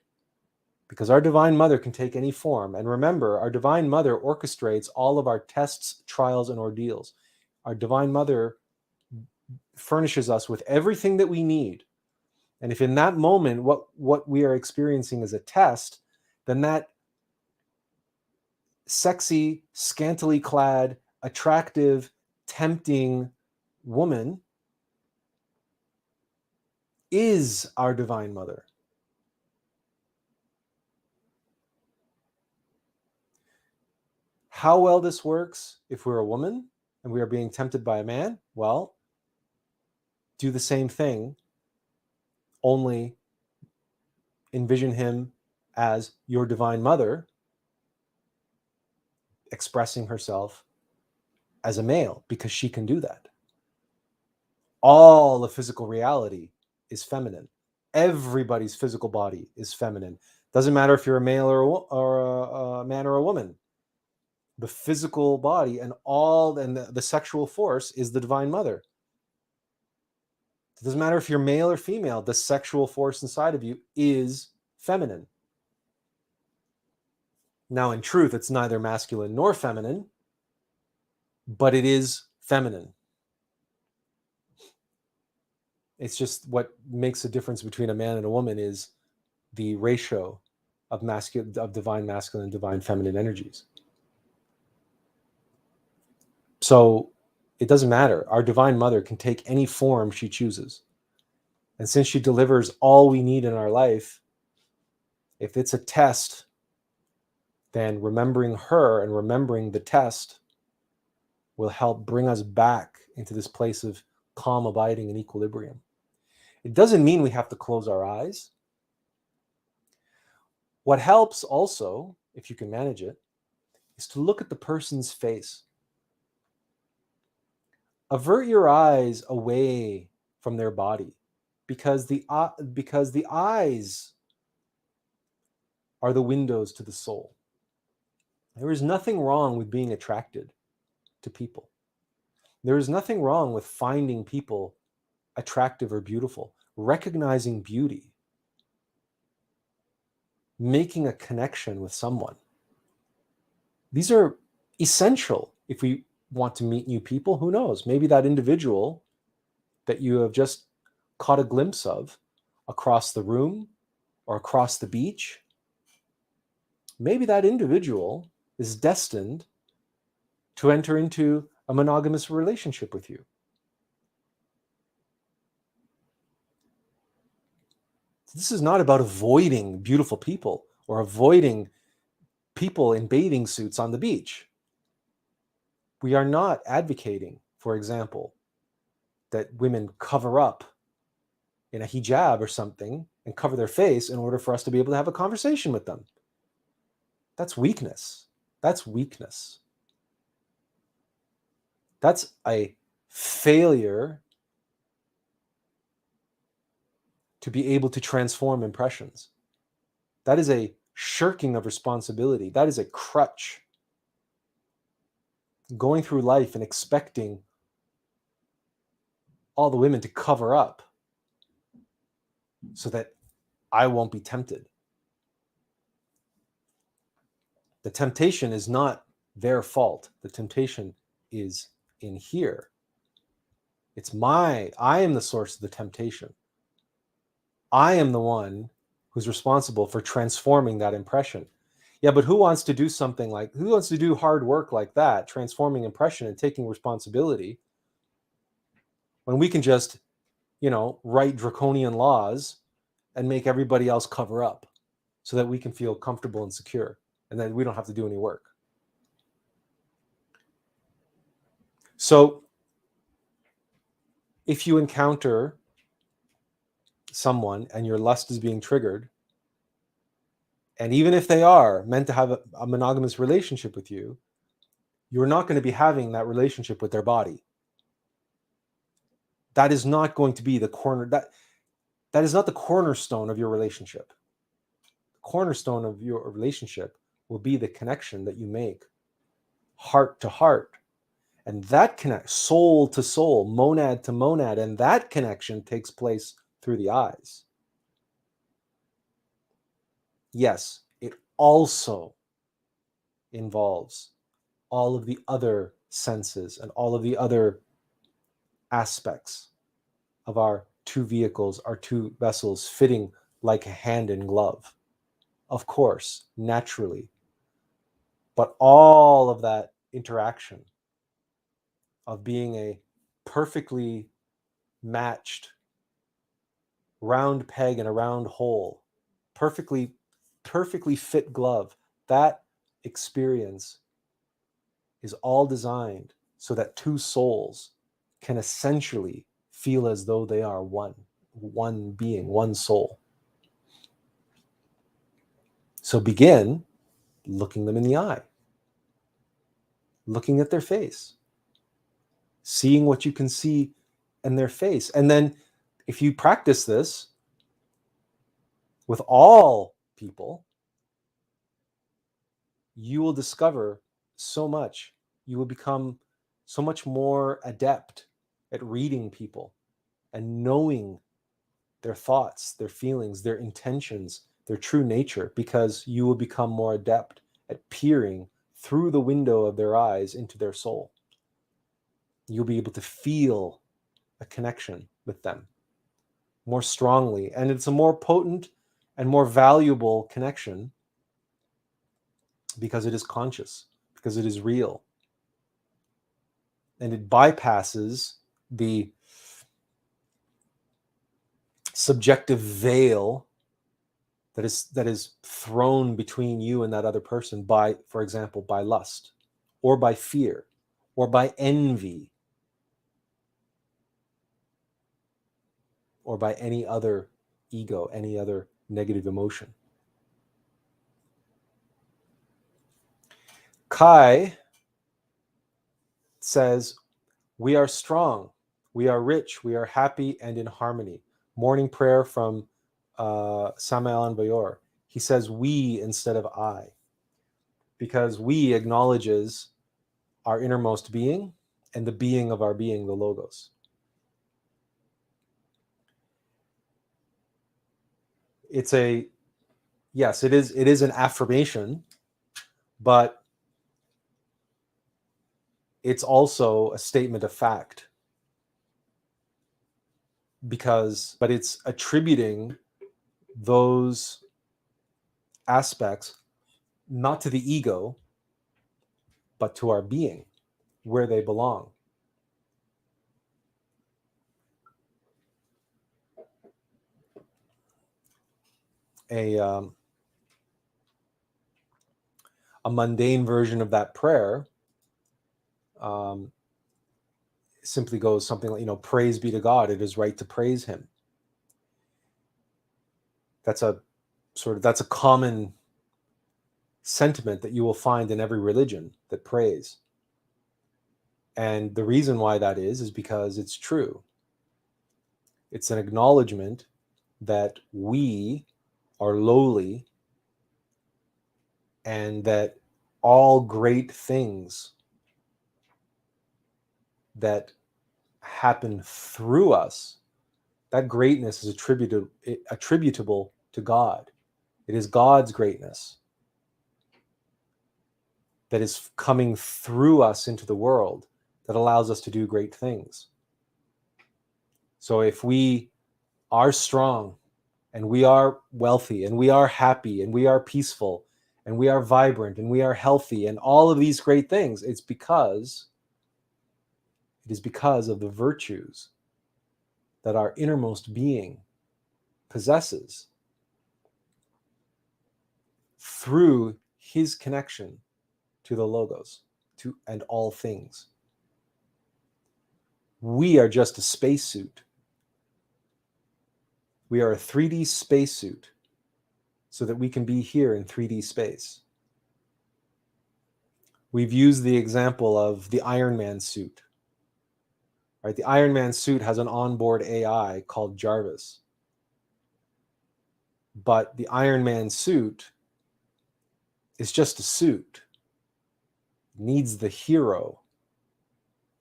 Because our Divine Mother can take any form. And remember, our Divine Mother orchestrates all of our tests, trials, and ordeals. Our Divine Mother furnishes us with everything that we need. And if in that moment what we are experiencing is a test, then that sexy, scantily clad, attractive, tempting woman is our Divine Mother. How well this works if we're a woman and we are being tempted by a man? Well, do the same thing, only envision him as your Divine Mother expressing herself as a male, because she can do that. All of physical reality is feminine. Everybody's physical body is feminine. Doesn't matter if you're a male or a man or a woman. The physical body and the sexual force is the Divine Mother. It doesn't matter if you're male or female. The sexual force inside of you is feminine. Now, in truth, it's neither masculine nor feminine, but it is feminine. It's just what makes a difference between a man and a woman is the ratio of divine masculine and divine feminine energies. So it doesn't matter. Our Divine Mother can take any form she chooses. And since she delivers all we need in our life, if it's a test, then remembering her and remembering the test will help bring us back into this place of calm, abiding, and equilibrium. It doesn't mean we have to close our eyes. What helps also, if you can manage it, is to look at the person's face. Avert your eyes away from their body, because the eyes are the windows to the soul. There is nothing wrong with being attracted to people. There is nothing wrong with finding people attractive or beautiful, recognizing beauty, making a connection with someone. These are essential if we want to meet new people. Who knows? Maybe that individual that you have just caught a glimpse of across the room or across the beach, maybe that individual is destined to enter into a monogamous relationship with you. This is not about avoiding beautiful people or avoiding people in bathing suits on the beach. We are not advocating, for example, that women cover up in a hijab or something and cover their face in order for us to be able to have a conversation with them. That's weakness. That's weakness. That's a failure to be able to transform impressions. That is a shirking of responsibility. That is a crutch. Going through life and expecting all the women to cover up so that I won't be tempted. The temptation is not their fault. The temptation is in here. I am the source of the temptation. I am the one who's responsible for transforming that impression. Yeah, but who wants to do hard work like that, transforming impression and taking responsibility, when we can just, write draconian laws and make everybody else cover up so that we can feel comfortable and secure and then we don't have to do any work. So if you encounter someone and your lust is being triggered, and even if they are meant to have a monogamous relationship with you, you're not going to be having that relationship with their body. That is not going to be that is not the cornerstone of your relationship. The cornerstone of your relationship will be the connection that you make heart to heart. And that connect soul to soul, monad to monad, and that connection takes place through the eyes. Yes, it also involves all of the other senses and all of the other aspects of our two vehicles, our two vessels fitting like a hand in glove. Of course, naturally. But all of that interaction of being a perfectly matched round peg in a round hole, perfectly fit glove, that experience is all designed so that two souls can essentially feel as though they are one being, one soul. So begin looking them in the eye, looking at their face, seeing what you can see in their face. And then if you practice this with all people, you will discover so much. You will become so much more adept at reading people and knowing their thoughts, their feelings, their intentions, their true nature, because you will become more adept at peering through the window of their eyes into their soul. You'll be able to feel a connection with them more strongly, and it's a more potent and more valuable connection because it is conscious, because it is real, and it bypasses the subjective veil that is thrown between you and that other person by, for example, by lust or by fear or by envy or by any other ego, any other negative emotion. Kai says, we are strong, we are rich, we are happy and in harmony. Morning prayer from Samael Bayor. He says we instead of I, because we acknowledges our innermost being and the being of our being, the logos. Yes, it is an affirmation, but it's also a statement of fact, but it's attributing those aspects not to the ego, but to our being. where they belong. A mundane version of that prayer simply goes something like, praise be to God, it is right to praise him. That's a common sentiment that you will find in every religion that prays. And the reason why that is because it's true. It's an acknowledgement that we are lowly and that all great things that happen through us, that greatness is attributable to God. It is God's greatness that is coming through us into the world that allows us to do great things. So if we are strong and we are wealthy and we are happy and we are peaceful and we are vibrant and we are healthy and all of these great things, it is because of the virtues that our innermost being possesses through his connection to the Logos and all things. We are just a spacesuit. We are a 3D spacesuit so that we can be here in 3D space. We've used the example of the Iron Man suit. Right? The Iron Man suit has an onboard AI called Jarvis. But the Iron Man suit is just a suit. It needs the hero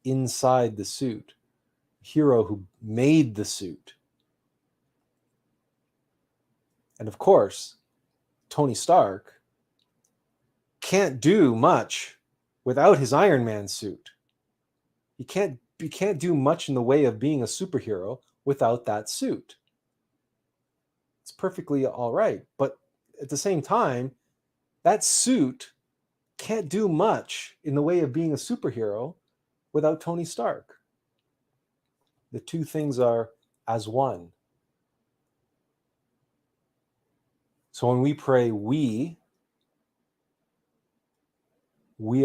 inside the suit. The hero who made the suit. And of course, Tony Stark can't do much without his Iron Man suit. He can't do much in the way of being a superhero without that suit. It's perfectly all right. But at the same time, that suit can't do much in the way of being a superhero without Tony Stark. The two things are as one. So when we pray, we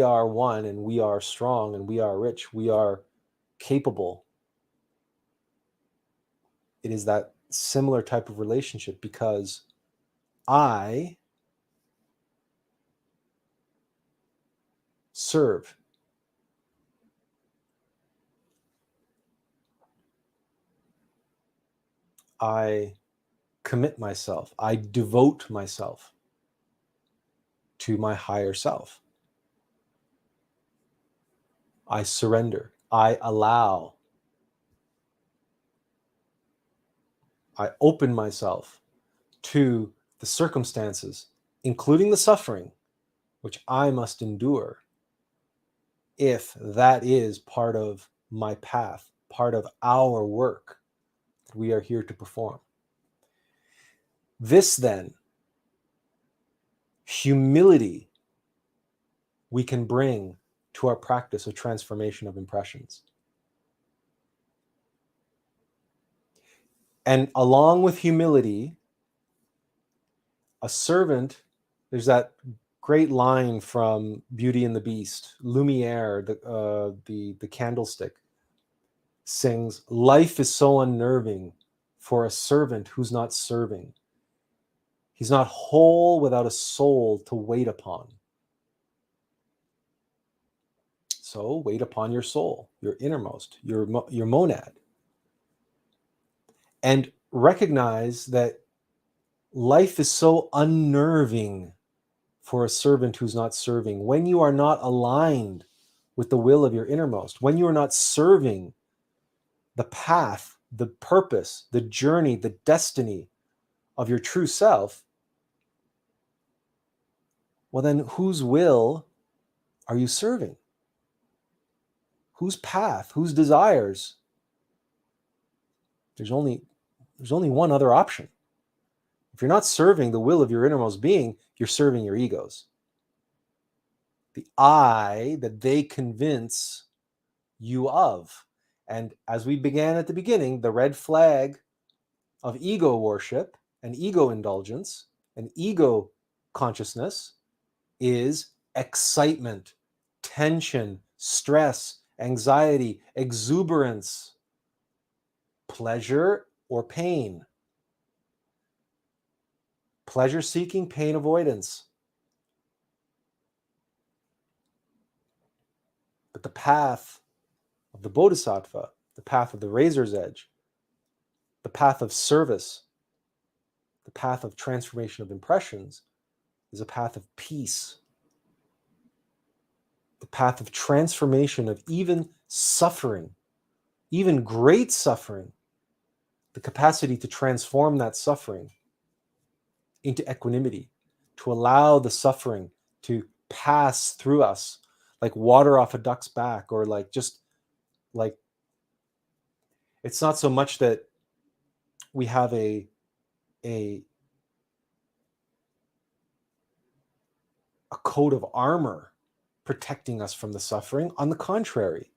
are one and we are strong and we are rich, we are capable. It is that similar type of relationship because I serve. I commit myself. I devote myself to my higher self. I surrender. I allow. I open myself to the circumstances, including the suffering, which I must endure if that is part of my path, part of our work that we are here to perform. This then, humility, we can bring to our practice of transformation of impressions. And along with humility, a servant, there's that great line from Beauty and the Beast, Lumiere, the candlestick, sings, "Life is so unnerving for a servant who's not serving. He's not whole without a soul to wait upon." So wait upon your soul, your innermost, your monad. And recognize that life is so unnerving for a servant who's not serving. When you are not aligned with the will of your innermost, when you are not serving the path, the purpose, the journey, the destiny of your true self, well then whose will are you serving? Whose path, whose desires? There's only one other option. If you're not serving the will of your innermost being, you're serving your egos. The I that they convince you of. And as we began at the beginning, the red flag of ego worship and ego indulgence and ego consciousness is excitement, tension, stress, anxiety, exuberance, pleasure or pain, pleasure seeking, pain avoidance. But the path of the bodhisattva, the path of the razor's edge, the path of service, the path of transformation of impressions is a path of peace, the path of transformation of even suffering, even great suffering, the capacity to transform that suffering into equanimity, to allow the suffering to pass through us like water off a duck's back, or like just like, it's not so much that we have a coat of armor protecting us from the suffering. On the contrary,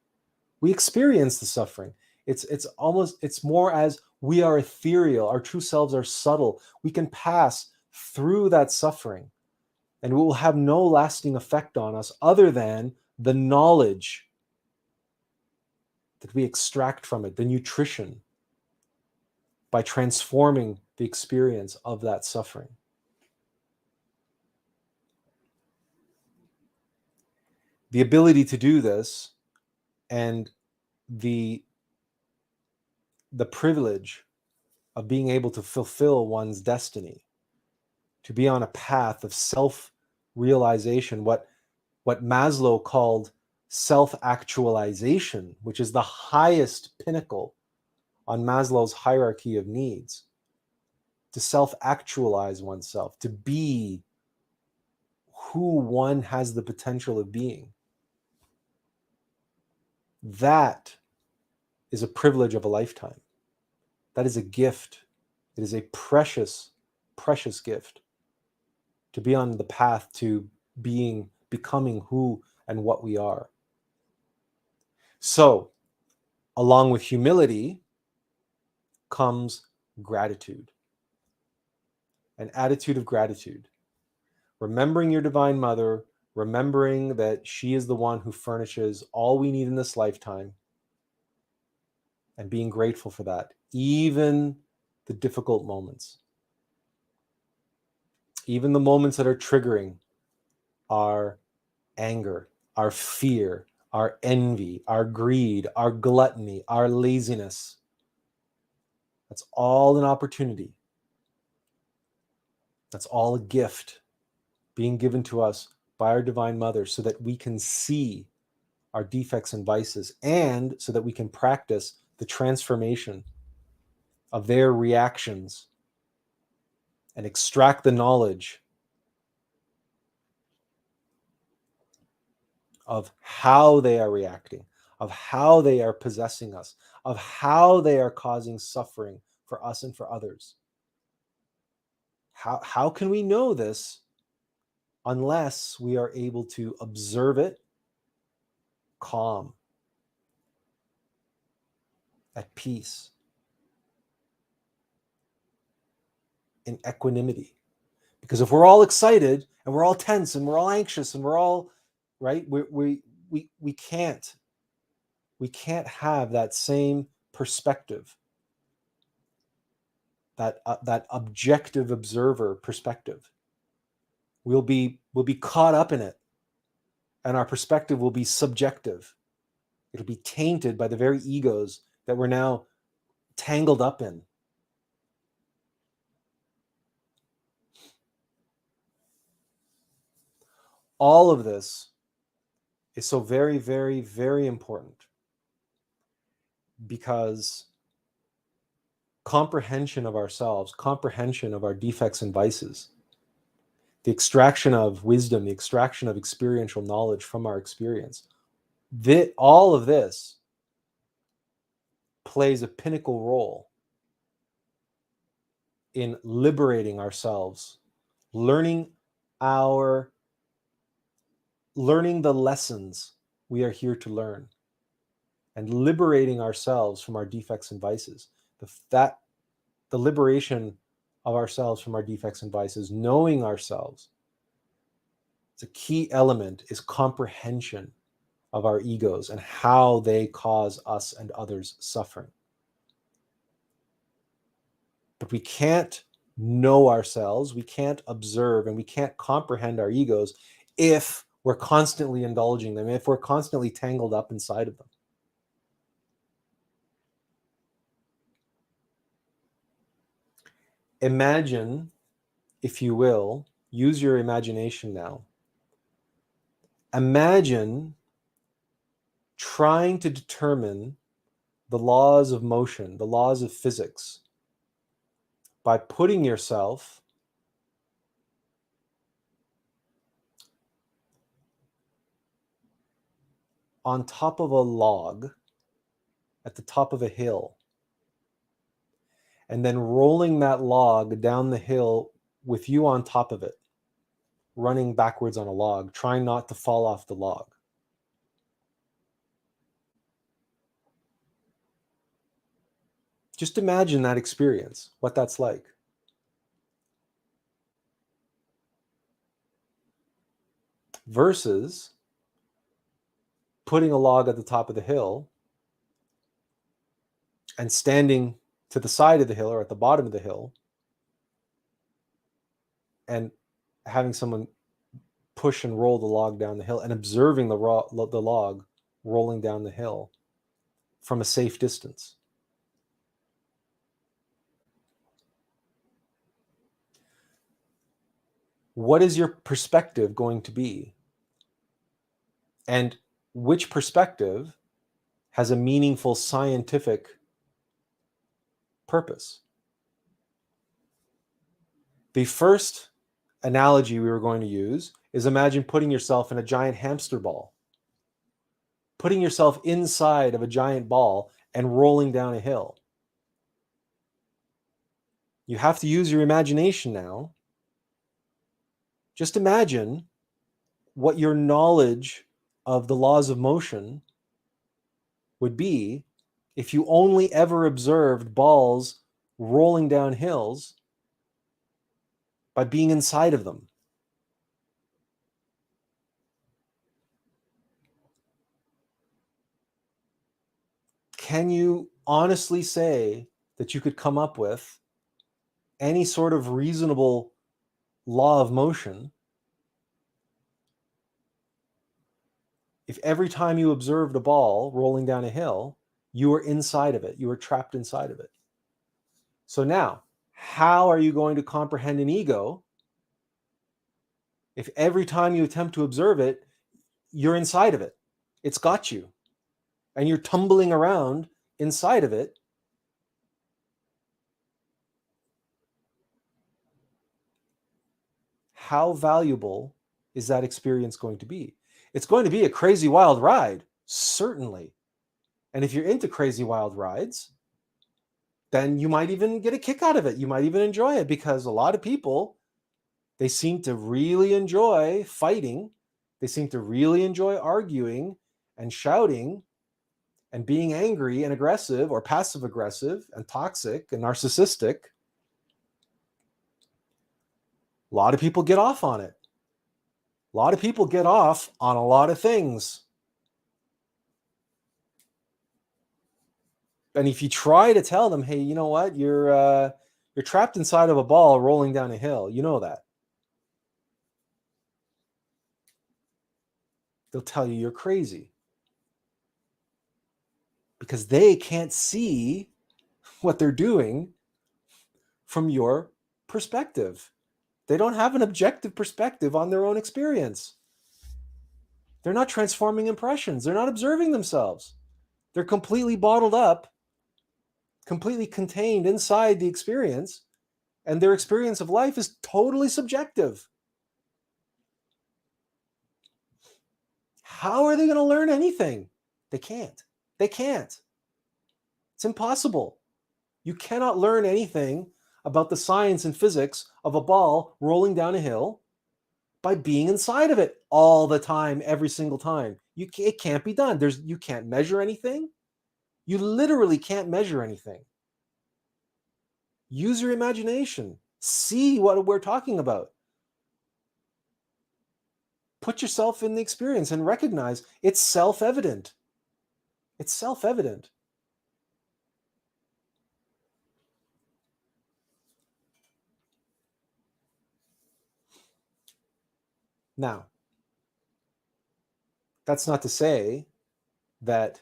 we experience the suffering. It's more as we are ethereal, our true selves are subtle. We can pass through that suffering and it will have no lasting effect on us other than the knowledge that we extract from it, the nutrition, by transforming the experience of that suffering. The ability to do this and the privilege of being able to fulfill one's destiny, to be on a path of self-realization, what Maslow called self-actualization, which is the highest pinnacle on Maslow's hierarchy of needs, to self-actualize oneself, to be who one has the potential of being. That is a privilege of a lifetime. That is a gift. It is a precious, precious gift to be on the path to becoming who and what we are. So, along with humility comes gratitude, an attitude of gratitude. Remembering your Divine Mother, remembering that she is the one who furnishes all we need in this lifetime, and being grateful for that, even the difficult moments, even the moments that are triggering our anger, our fear, our envy, our greed, our gluttony, our laziness. That's all an opportunity. That's all a gift being given to us by our Divine Mother so that we can see our defects and vices, and so that we can practice the transformation of their reactions and extract the knowledge of how they are reacting, of how they are possessing us, of how they are causing suffering for us and for others. How can we know this unless we are able to observe it calm, at peace, in equanimity? Because if we're all excited and we're all tense and we're all anxious and we're all, right, we can't have that same perspective, that objective observer perspective. We'll be caught up in it, and our perspective will be subjective. It'll be tainted by the very egos that we're now tangled up in. All of this is so very, very, very important, because comprehension of ourselves, comprehension of our defects and vices, the extraction of wisdom, the extraction of experiential knowledge from our experience, all of this plays a pinnacle role in liberating ourselves, learning the lessons we are here to learn, and liberating ourselves from our defects and vices. The liberation of ourselves from our defects and vices, knowing ourselves, it's a key element, is comprehension of our egos and how they cause us and others suffering. But we can't know ourselves, we can't observe, and we can't comprehend our egos if we're constantly indulging them, if we're constantly tangled up inside of them. Imagine, if you will, use your imagination now. Imagine trying to determine the laws of motion, the laws of physics, by putting yourself on top of a log at the top of a hill, and then rolling that log down the hill with you on top of it, running backwards on a log, trying not to fall off the log. Just imagine that experience, what that's like. Versus putting a log at the top of the hill and standing to the side of the hill or at the bottom of the hill and having someone push and roll the log down the hill and observing the log rolling down the hill from a safe distance. What is your perspective going to be? And which perspective has a meaningful scientific purpose? The first analogy we were going to use is imagine putting yourself in a giant hamster ball, putting yourself inside of a giant ball and rolling down a hill. You have to use your imagination now. Just imagine what your knowledge of the laws of motion would be if you only ever observed balls rolling down hills by being inside of them. Can you honestly say that you could come up with any sort of reasonable law of motion if every time you observed a ball rolling down a hill, you were inside of it, you were trapped inside of it? So now, how are you going to comprehend an ego if every time you attempt to observe it, you're inside of it? It's got you, and you're tumbling around inside of it. How valuable is that experience going to be? It's going to be a crazy wild ride, certainly. And if you're into crazy wild rides, then you might even get a kick out of it. You might even enjoy it, because a lot of people, they seem to really enjoy fighting. They seem to really enjoy arguing and shouting and being angry and aggressive or passive aggressive and toxic and narcissistic. A lot of people get off on it. A lot of people get off on a lot of things. And if you try to tell them, hey, you know what, you're trapped inside of a ball rolling down a hill, you know that, they'll tell you you're crazy, because they can't see what they're doing from your perspective. They don't have an objective perspective on their own experience. They're not transforming impressions. They're not observing themselves. They're completely bottled up, completely contained inside the experience, and their experience of life is totally subjective. How are they going to learn anything? They can't. They can't. It's impossible. You cannot learn anything about the science and physics of a ball rolling down a hill by being inside of it all the time, every single time. It can't be done. You can't measure anything. You literally can't measure anything. Use your imagination. See what we're talking about. Put yourself in the experience and recognize it's self-evident. It's self-evident. Now, that's not to say that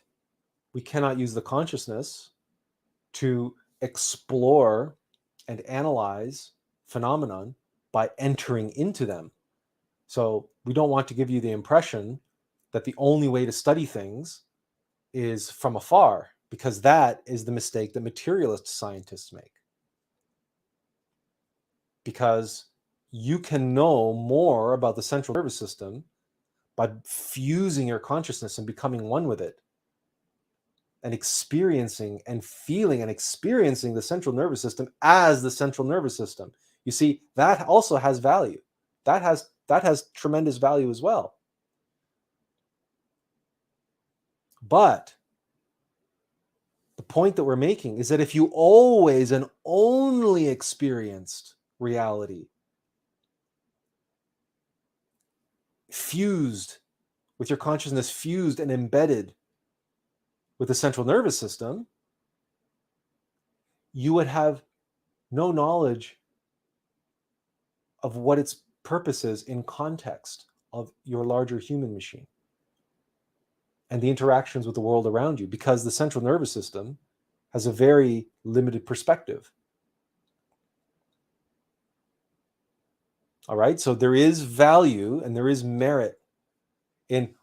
we cannot use the consciousness to explore and analyze phenomenon by entering into them. So we don't want to give you the impression that the only way to study things is from afar, because that is the mistake that materialist scientists make. Because you can know more about the central nervous system by fusing your consciousness and becoming one with it, and experiencing and feeling and experiencing the central nervous system as the central nervous system. You see, that also has value. That has tremendous value as well. But the point that we're making is that if you always and only experienced reality fused with your consciousness, fused and embedded with the central nervous system, you would have no knowledge of what its purpose is in context of your larger human machine and the interactions with the world around you, because the central nervous system has a very limited perspective. All right, so there is value and there is merit in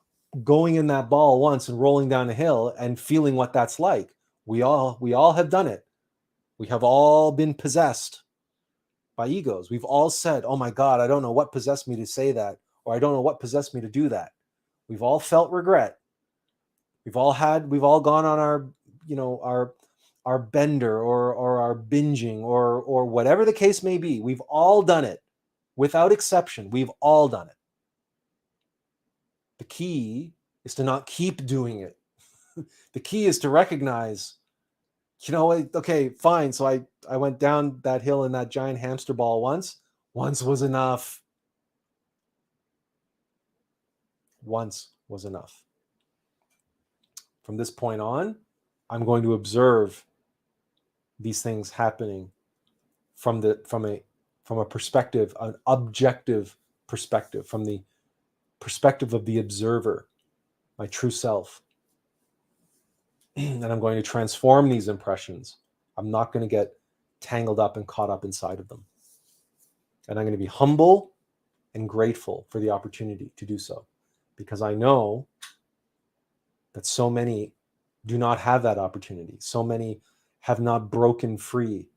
going in that ball once and rolling down a hill and feeling what that's like. We all have done it. We have all been possessed by egos. We've all said, "Oh my God, I don't know what possessed me to say that," or "I don't know what possessed me to do that." We've all felt regret. We've all gone on our bender or our binging or whatever the case may be. We've all done it, without exception. We've all done it. The key is to not keep doing it. The key is to recognize, okay, fine. So I went down that hill in that giant hamster ball once. Once was enough. Once was enough. From this point on, I'm going to observe these things happening from a perspective, an objective perspective, from the perspective of the observer, my true self. And I'm going to transform these impressions. I'm not going to get tangled up and caught up inside of them. And I'm going to be humble and grateful for the opportunity to do so, because I know that so many do not have that opportunity. So many have not broken free.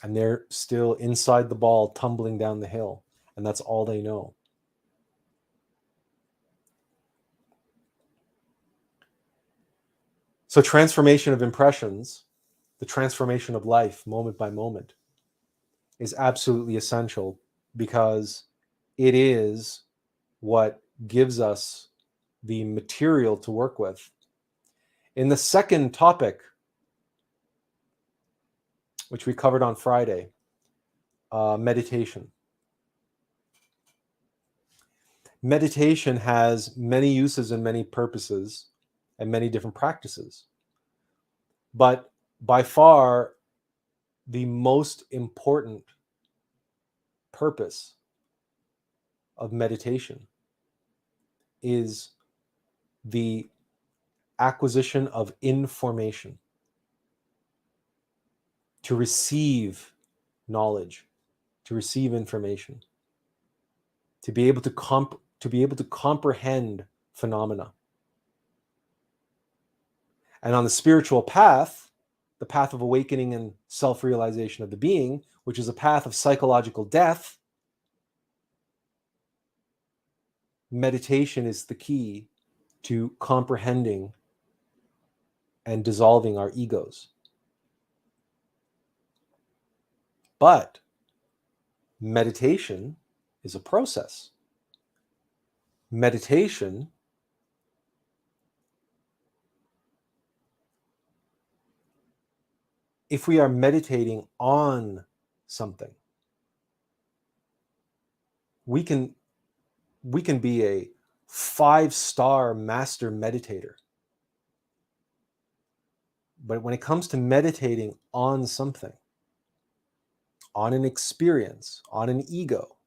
And they're still inside the ball, tumbling down the hill. And that's all they know. So transformation of impressions, the transformation of life moment by moment, is absolutely essential, because it is what gives us the material to work with. In the second topic, which we covered on Friday, meditation. Meditation has many uses and many purposes and many different practices. But by far, the most important purpose of meditation is the acquisition of information, to receive knowledge, to receive information, to be able to comprehend phenomena. And on the spiritual path, the path of awakening and self-realization of the being, which is a path of psychological death, meditation is the key to comprehending and dissolving our egos. But meditation is a process. Meditation if we are meditating on something, we can be a 5-star master meditator. But when it comes to meditating on something, on an experience, on an ego,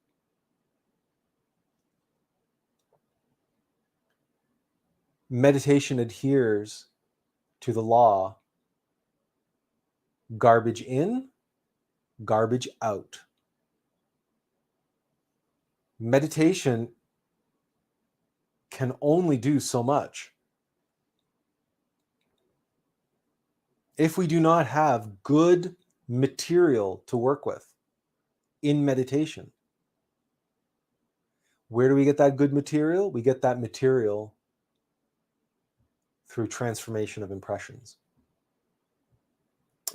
meditation adheres to the law: garbage in, garbage out. Meditation can only do so much. If we do not have good material to work with in meditation, where do we get that good material? We get that material through transformation of impressions.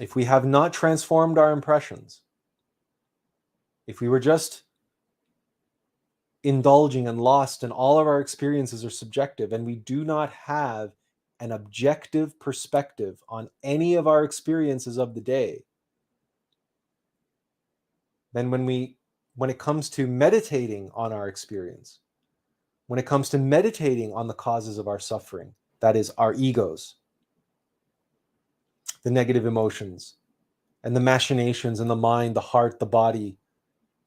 If we have not transformed our impressions, if we were just indulging and lost and all of our experiences are subjective and we do not have an objective perspective on any of our experiences of the day, then when it comes to meditating on our experience, when it comes to meditating on the causes of our suffering, that is our egos, the negative emotions, and the machinations in the mind, the heart, the body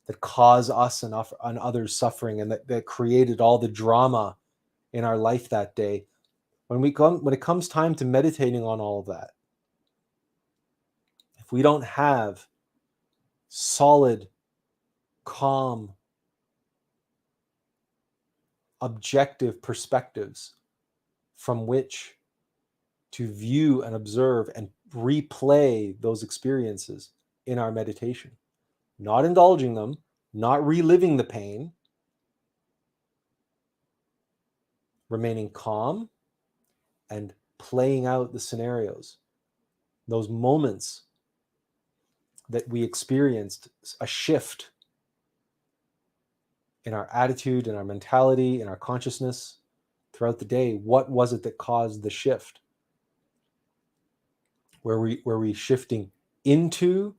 that cause us and others suffering, and that created all the drama in our life that day. When it comes time to meditating on all of that, if we don't have solid, calm, objective perspectives from which to view and observe and replay those experiences in our meditation, not indulging them, not reliving the pain, remaining calm and playing out the scenarios, those moments that we experienced a shift in our attitude, in our mentality, in our consciousness throughout the day. What was it that caused the shift? Were we shifting into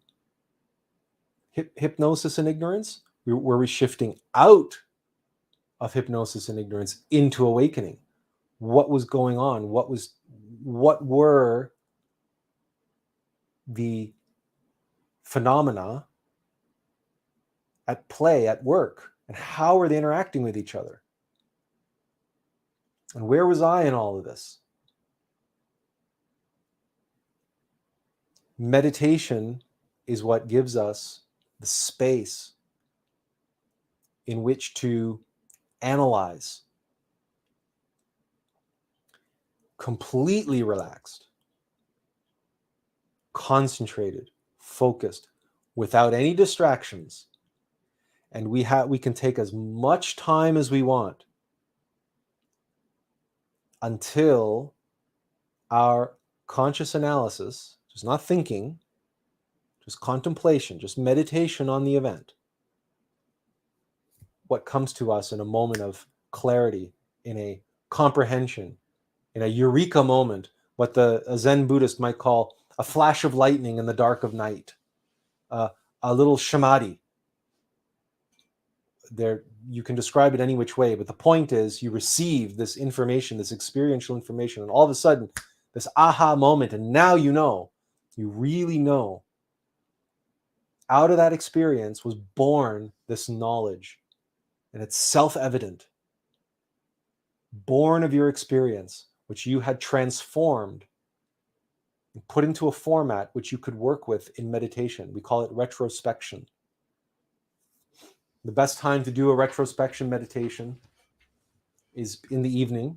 hypnosis and ignorance? Were we shifting out of hypnosis and ignorance into awakening? What was going on? What were the phenomena at play, at work, and how are they interacting with each other? And where was I in all of this? Meditation is what gives us the space in which to analyze, completely relaxed, concentrated, focused, without any distractions. And we can take as much time as we want until our conscious analysis, just not thinking, just contemplation, just meditation on the event, what comes to us in a moment of clarity, in a comprehension, in a eureka moment, what a Zen Buddhist might call a flash of lightning in the dark of night, a little samadhi. There, you can describe it any which way, but the point is you receive this information, this experiential information, and all of a sudden this aha moment, and now you really know. Out of that experience was born this knowledge, and it's self-evident, born of your experience, which you had transformed and put into a format which you could work with in meditation. We call it retrospection. The best time to do a retrospection meditation is in the evening.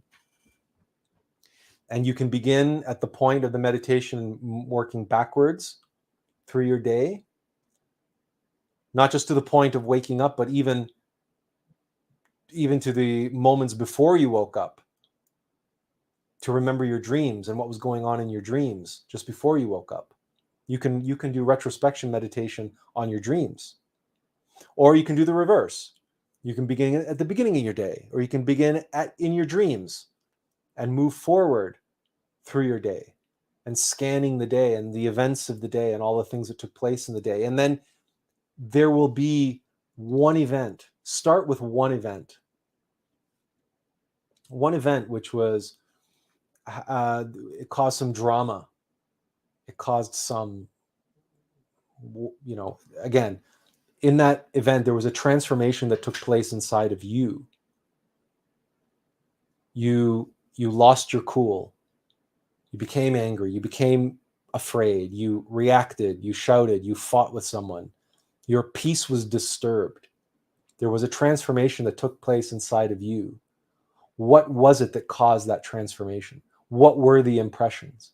And you can begin at the point of the meditation working backwards through your day. Not just to the point of waking up, but even to the moments before you woke up, to remember your dreams and what was going on in your dreams just before you woke up. You can do retrospection meditation on your dreams. Or you can do the reverse. You can begin at the beginning of your day, or you can begin in your dreams and move forward through your day. and scanning the day and the events of the day and all the things that took place in the day. And then there will be one event. Start with one event. One event which was, it caused some drama. It caused some, again, in that event, there was a transformation that took place inside of you. You lost your cool. You became angry. You became afraid. You reacted. You shouted. You fought with someone. Your peace was disturbed. There was a transformation that took place inside of you. What was it that caused that transformation? What were the impressions?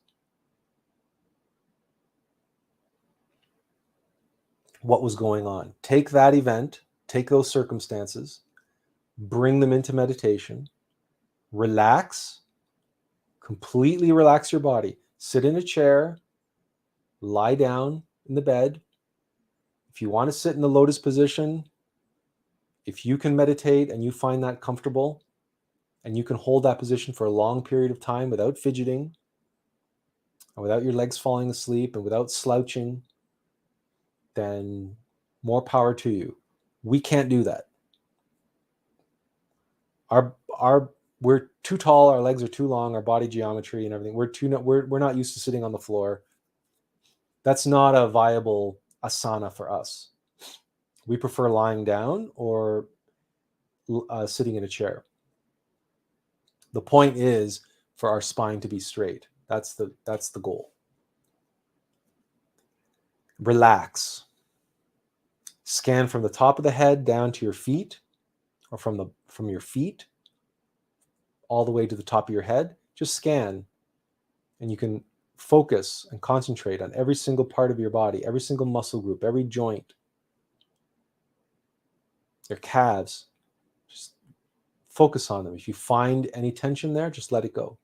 What was going on? Take that event, take those circumstances, bring them into meditation, relax, completely relax your body. Sit in a chair, lie down in the bed. If you want to sit in the lotus position, if you can meditate and you find that comfortable, and you can hold that position for a long period of time without fidgeting, and without your legs falling asleep, and without slouching, then more power to you. We can't do that. We're too tall, our legs are too long, our body geometry and everything. We're not used to sitting on the floor. That's not a viable asana for us. We prefer lying down or sitting in a chair. The point is for our spine to be straight. That's the goal. Relax. Scan from the top of the head down to your feet, or from your feet all the way to the top of your head. Just scan, and you can focus and concentrate on every single part of your body, every single muscle group, every joint, your calves. Just focus on them. If you find any tension there, just let it go.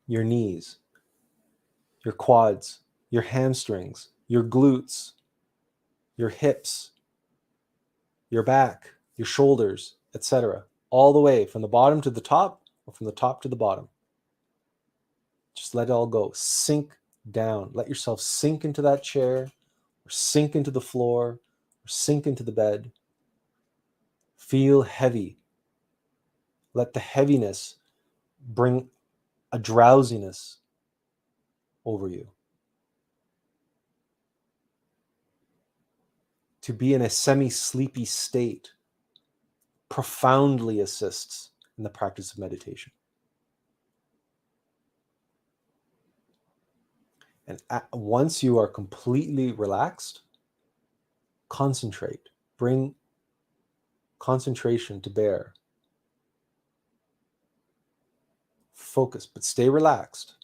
Your knees, your quads, your hamstrings, your glutes, your hips, your back, your shoulders, etc. All the way from the bottom to the top, or from the top to the bottom. Just let it all go. Sink down. Let yourself sink into that chair, or sink into the floor, or sink into the bed. Feel heavy. Let the heaviness bring a drowsiness over you. To be in a semi-sleepy state profoundly assists in the practice of meditation. And once you are completely relaxed, concentrate. Bring concentration to bear. Focus, but stay relaxed.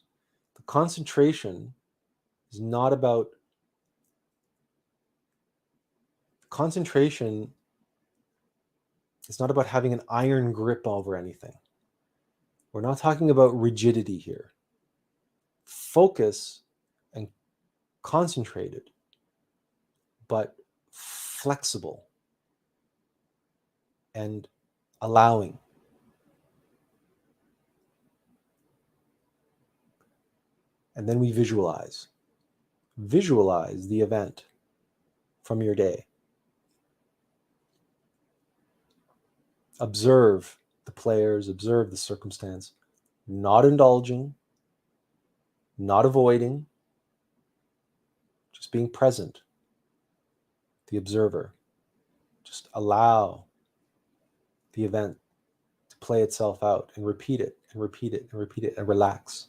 The concentration is not about... Concentration is not about having an iron grip over anything. We're not talking about rigidity here. Focus and concentrated, but flexible and allowing. And then we visualize. Visualize the event from your day. Observe the players, observe the circumstance, not indulging, not avoiding, just being present, the observer. Just allow the event to play itself out and repeat it and repeat it and repeat it and relax.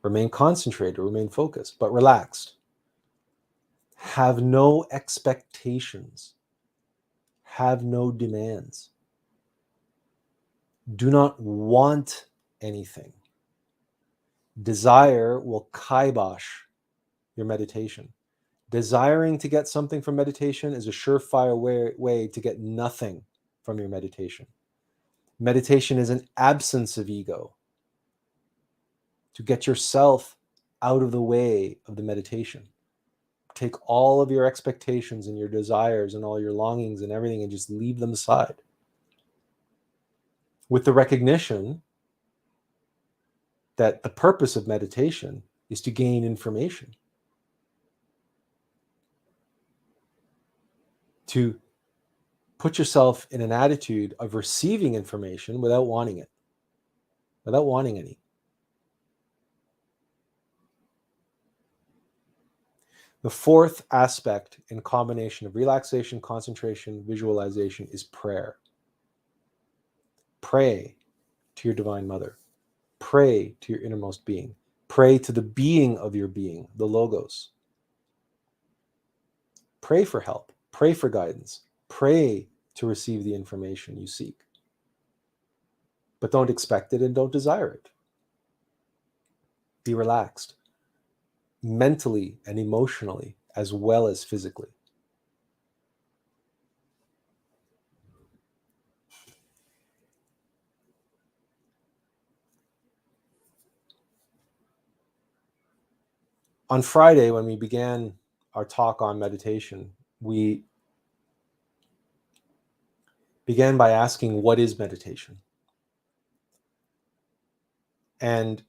Remain concentrated, remain focused, but relaxed. Have no expectations. Have no demands. Do not want anything. Desire will kibosh your meditation. Desiring to get something from meditation is a surefire way to get nothing from your meditation. Meditation is an absence of ego. To get yourself out of the way of the meditation. Take all of your expectations and your desires and all your longings and everything and just leave them aside. With the recognition that the purpose of meditation is to gain information, to put yourself in an attitude of receiving information without wanting it, without wanting any. The fourth aspect in combination of relaxation, concentration, visualization is prayer. Pray to your Divine Mother. Pray to your innermost being. Pray to the being of your being, the Logos. Pray for help. Pray for guidance. Pray to receive the information you seek. But don't expect it and don't desire it. Be relaxed, mentally and emotionally, as well as physically. On Friday, when we began our talk on meditation, we began by asking, what is meditation? And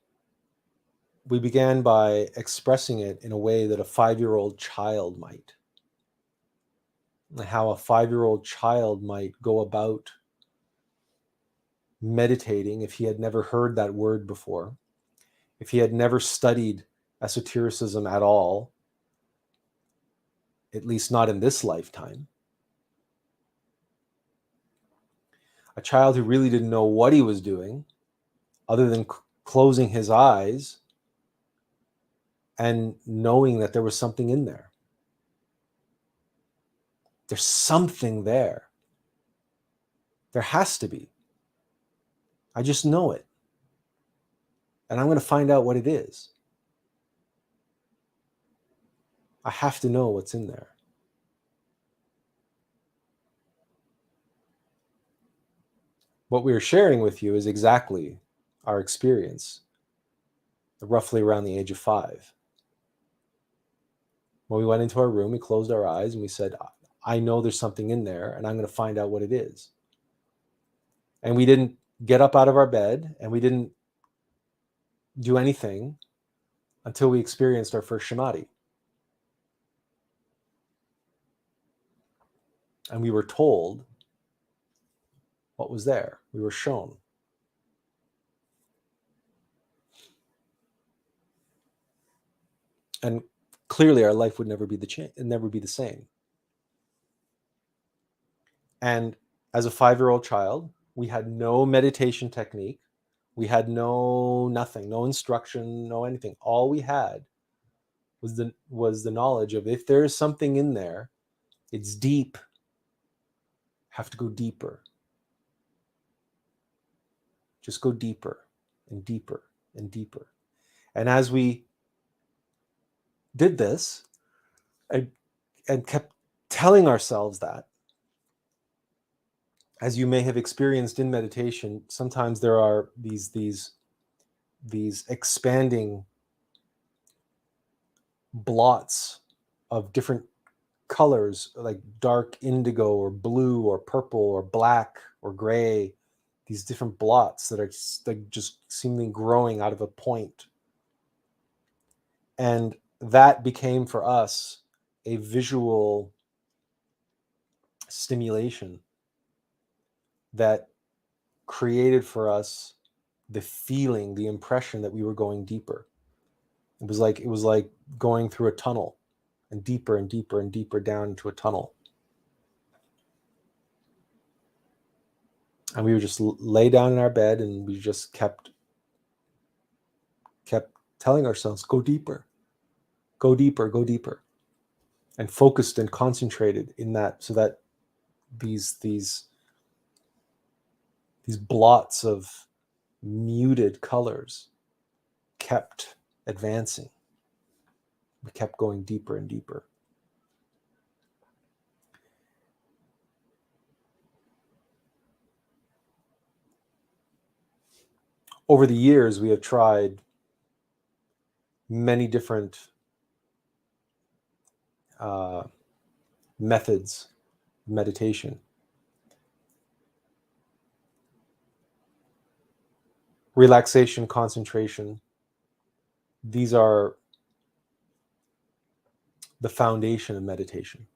we began by expressing it in a way that a 5-year-old child might. How a 5-year-old child might go about meditating if he had never heard that word before, if he had never studied esotericism at all, at least not in this lifetime. A child who really didn't know what he was doing other than closing his eyes and knowing that there was something in there. There's something there. There has to be. I just know it. And I'm going to find out what it is. I have to know what's in there. What we are sharing with you is exactly our experience, roughly around the age of 5. When we went into our room, we closed our eyes and we said, I know there's something in there and I'm going to find out what it is. And we didn't get up out of our bed and we didn't do anything until we experienced our first samadhi. And we were told what was there. We were shown. And clearly our life would never be the same. And as a 5-year-old child, we had no meditation technique. We had nothing, no instruction, no anything. All we had was the knowledge of, if there is something in there, it's deep. Have to go deeper. Just go deeper and deeper and deeper. And as we did this and kept telling ourselves that, as you may have experienced in meditation, sometimes there are these expanding blots of different colors, like dark indigo or blue or purple or black or gray, these different blots that are like just seemingly growing out of a point. And that became for us a visual stimulation that created for us the feeling, the impression that we were going deeper. It was like going through a tunnel, and deeper and deeper and deeper down into a tunnel. And we would just lay down in our bed and we just kept telling ourselves, go deeper, go deeper, go deeper. And focused and concentrated in that, so that these blots of muted colors kept advancing. We kept going deeper and deeper. Over the years, we have tried many different methods of meditation, relaxation, concentration, these are the foundation of meditation.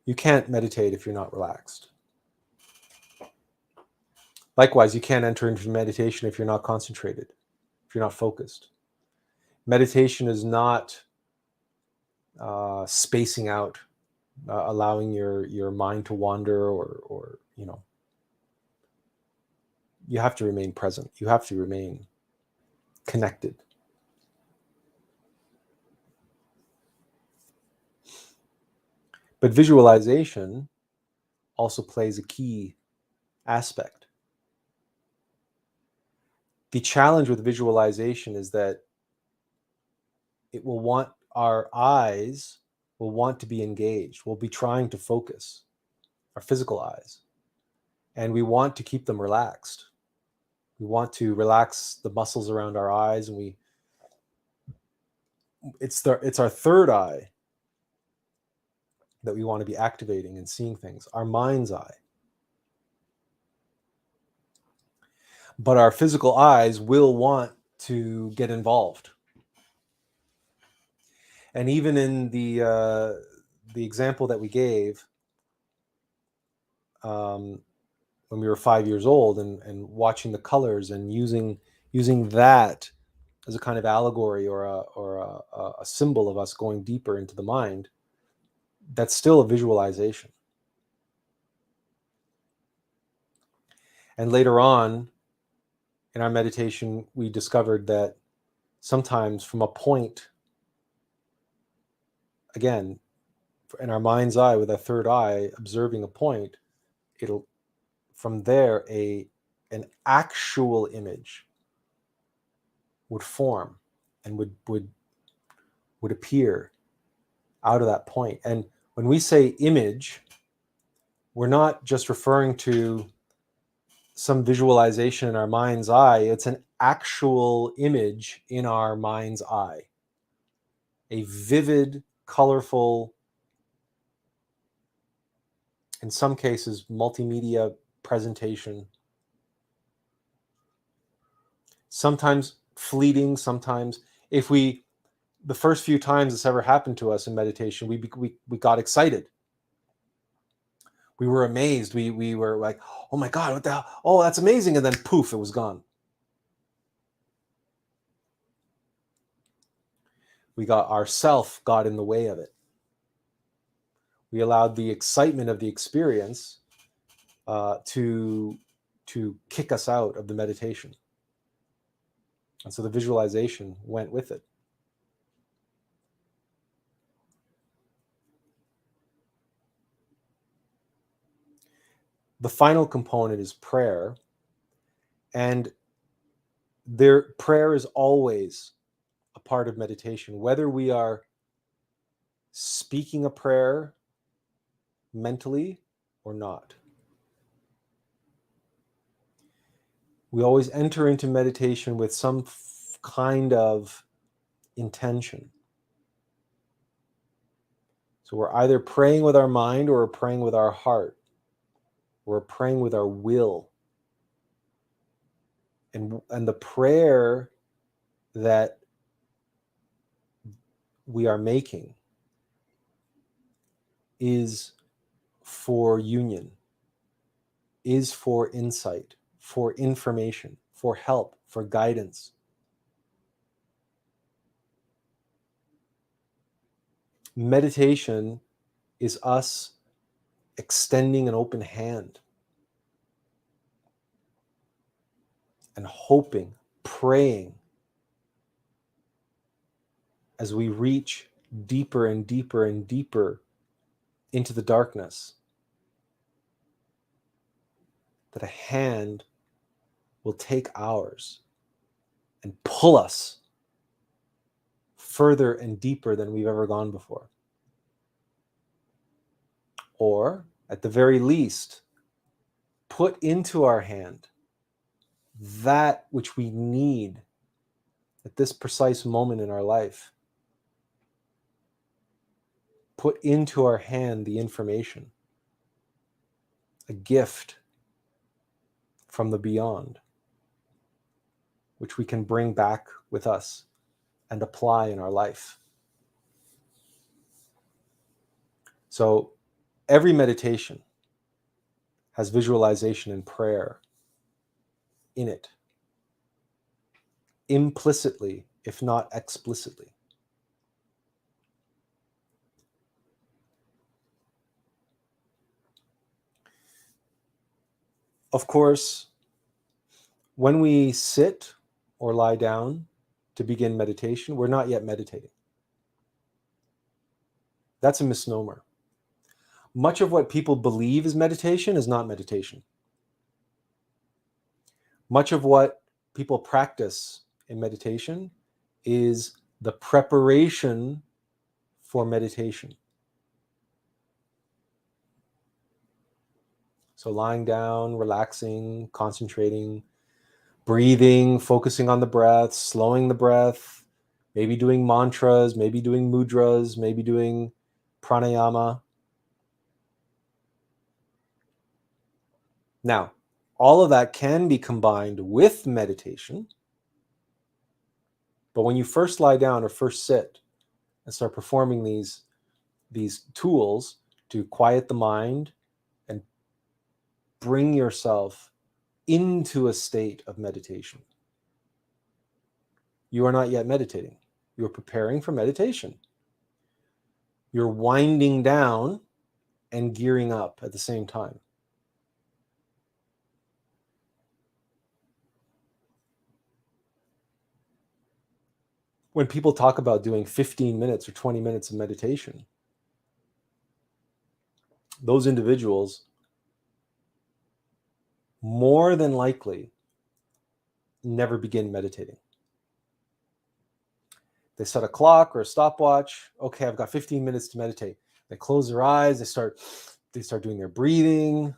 You can't meditate if you're not relaxed. Likewise, you can't enter into meditation if you're not concentrated, if you're not focused. Meditation is not spacing out, allowing your mind to wander, or you have to remain present. You have to remain connected. But visualization also plays a key aspect. The challenge with visualization is that our eyes will want to be engaged. We'll be trying to focus, our physical eyes, and we want to keep them relaxed. We want to relax the muscles around our eyes, and it's our third eye that we want to be activating and seeing things, our mind's eye. But our physical eyes will want to get involved. And even in the example that we gave, when we were 5 years old, and watching the colors and using that as a kind of allegory or a symbol of us going deeper into the mind, that's still a visualization. And later on in our meditation, we discovered that sometimes from a point, again, in our mind's eye, with a third eye observing a point, it'll, from there, an actual image would form and would appear out of that point. And when we say image, we're not just referring to some visualization in our mind's eye. It's an actual image in our mind's eye, a vivid, colorful, in some cases, multimedia presentation. Sometimes fleeting, sometimes the first few times this ever happened to us in meditation, we got excited. We were amazed. We were like, oh my God, what the hell? Oh, that's amazing. And then poof, it was gone. Ourself got in the way of it. We allowed the excitement of the experience to kick us out of the meditation. And so the visualization went with it. The final component is prayer. And prayer is always a part of meditation, whether we are speaking a prayer mentally or not. We always enter into meditation with some kind of intention. So we're either praying with our mind, or we're praying with our heart. We're praying with our will. And the prayer that we are making is for union, is for insight, for information, for help, for guidance. Meditation is us extending an open hand and hoping, praying, as we reach deeper and deeper and deeper into the darkness, that a hand will take ours and pull us further and deeper than we've ever gone before. Or, at the very least, put into our hand that which we need at this precise moment in our life. Put into our hand the information, a gift from the beyond. which we can bring back with us and apply in our life. So every meditation has visualization and prayer in it, implicitly, if not explicitly. Of course, when we sit or lie down to begin meditation, we're not yet meditating. That's a misnomer. Much of what people believe is meditation is not meditation. Much of what people practice in meditation is the preparation for meditation. So lying down, relaxing, concentrating, breathing, focusing on the breath, slowing the breath, maybe doing mantras, maybe doing mudras, maybe doing pranayama. Now, all of that can be combined with meditation, but when you first lie down or first sit and start performing these tools to quiet the mind and bring yourself into a state of meditation, you are not yet meditating. You're preparing for meditation. You're winding down and gearing up at the same time. When people talk about doing 15 minutes or 20 minutes of meditation, those individuals more than likely never begin meditating. They set a clock or a stopwatch. Okay, I've got 15 minutes to meditate. They close their eyes, they start doing their breathing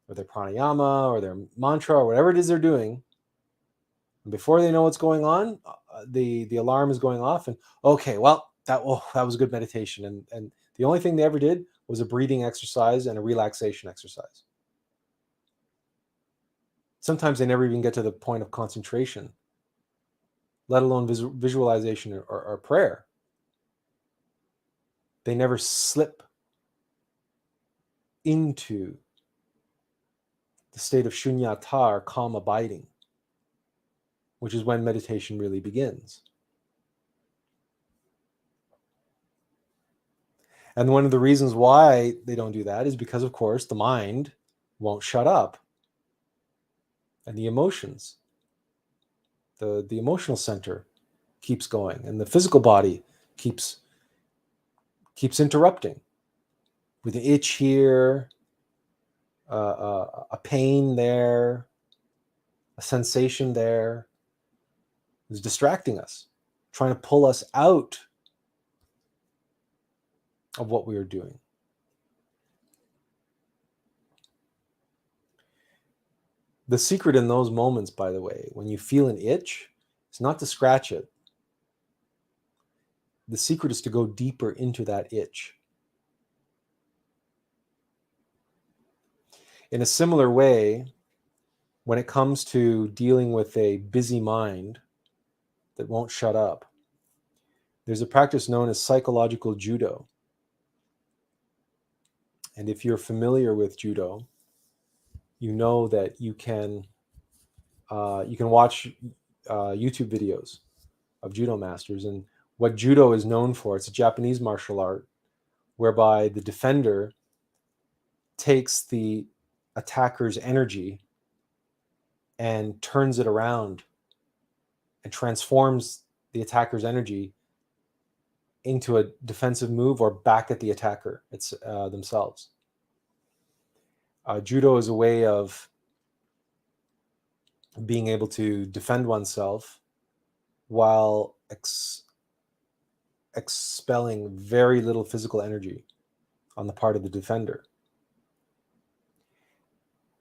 or their pranayama or their mantra or whatever it is they're doing. And before they know what's going on, the alarm is going off, and okay, well, that was a good meditation. And the only thing they ever did was a breathing exercise and a relaxation exercise. Sometimes they never even get to the point of concentration, let alone visualization or prayer. They never slip into the state of shunyata, or calm abiding, which is when meditation really begins. And one of the reasons why they don't do that is because, of course, the mind won't shut up. And the emotions, the emotional center keeps going, and the physical body keeps interrupting with an itch here, a pain there, a sensation there. Is distracting us, trying to pull us out of what we are doing. The secret in those moments, by the way, when you feel an itch, is not to scratch it. The secret is to go deeper into that itch. In a similar way, when it comes to dealing with a busy mind that won't shut up, there's a practice known as psychological Judo. And if you're familiar with Judo, you know that you can watch YouTube videos of Judo masters. And what Judo is known for, it's a Japanese martial art whereby the defender takes the attacker's energy and turns it around and transforms the attacker's energy into a defensive move or back at the attacker themselves. Judo is a way of being able to defend oneself while expelling very little physical energy on the part of the defender.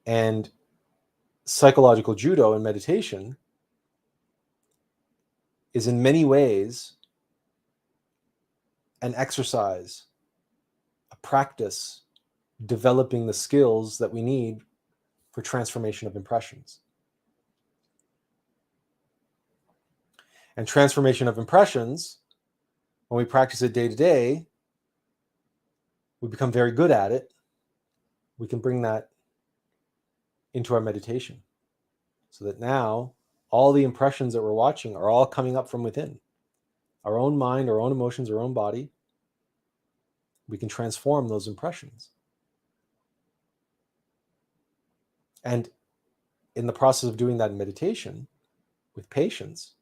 And psychological Judo and meditation is in many ways an exercise, a practice, developing the skills that we need for transformation of impressions. And transformation of impressions, when we practice it day to day, we become very good at it. We can bring that into our meditation so that now all the impressions that we're watching are all coming up from within. Our own mind, our own emotions, our own body. We can transform those impressions. And in the process of doing that in meditation, with patience,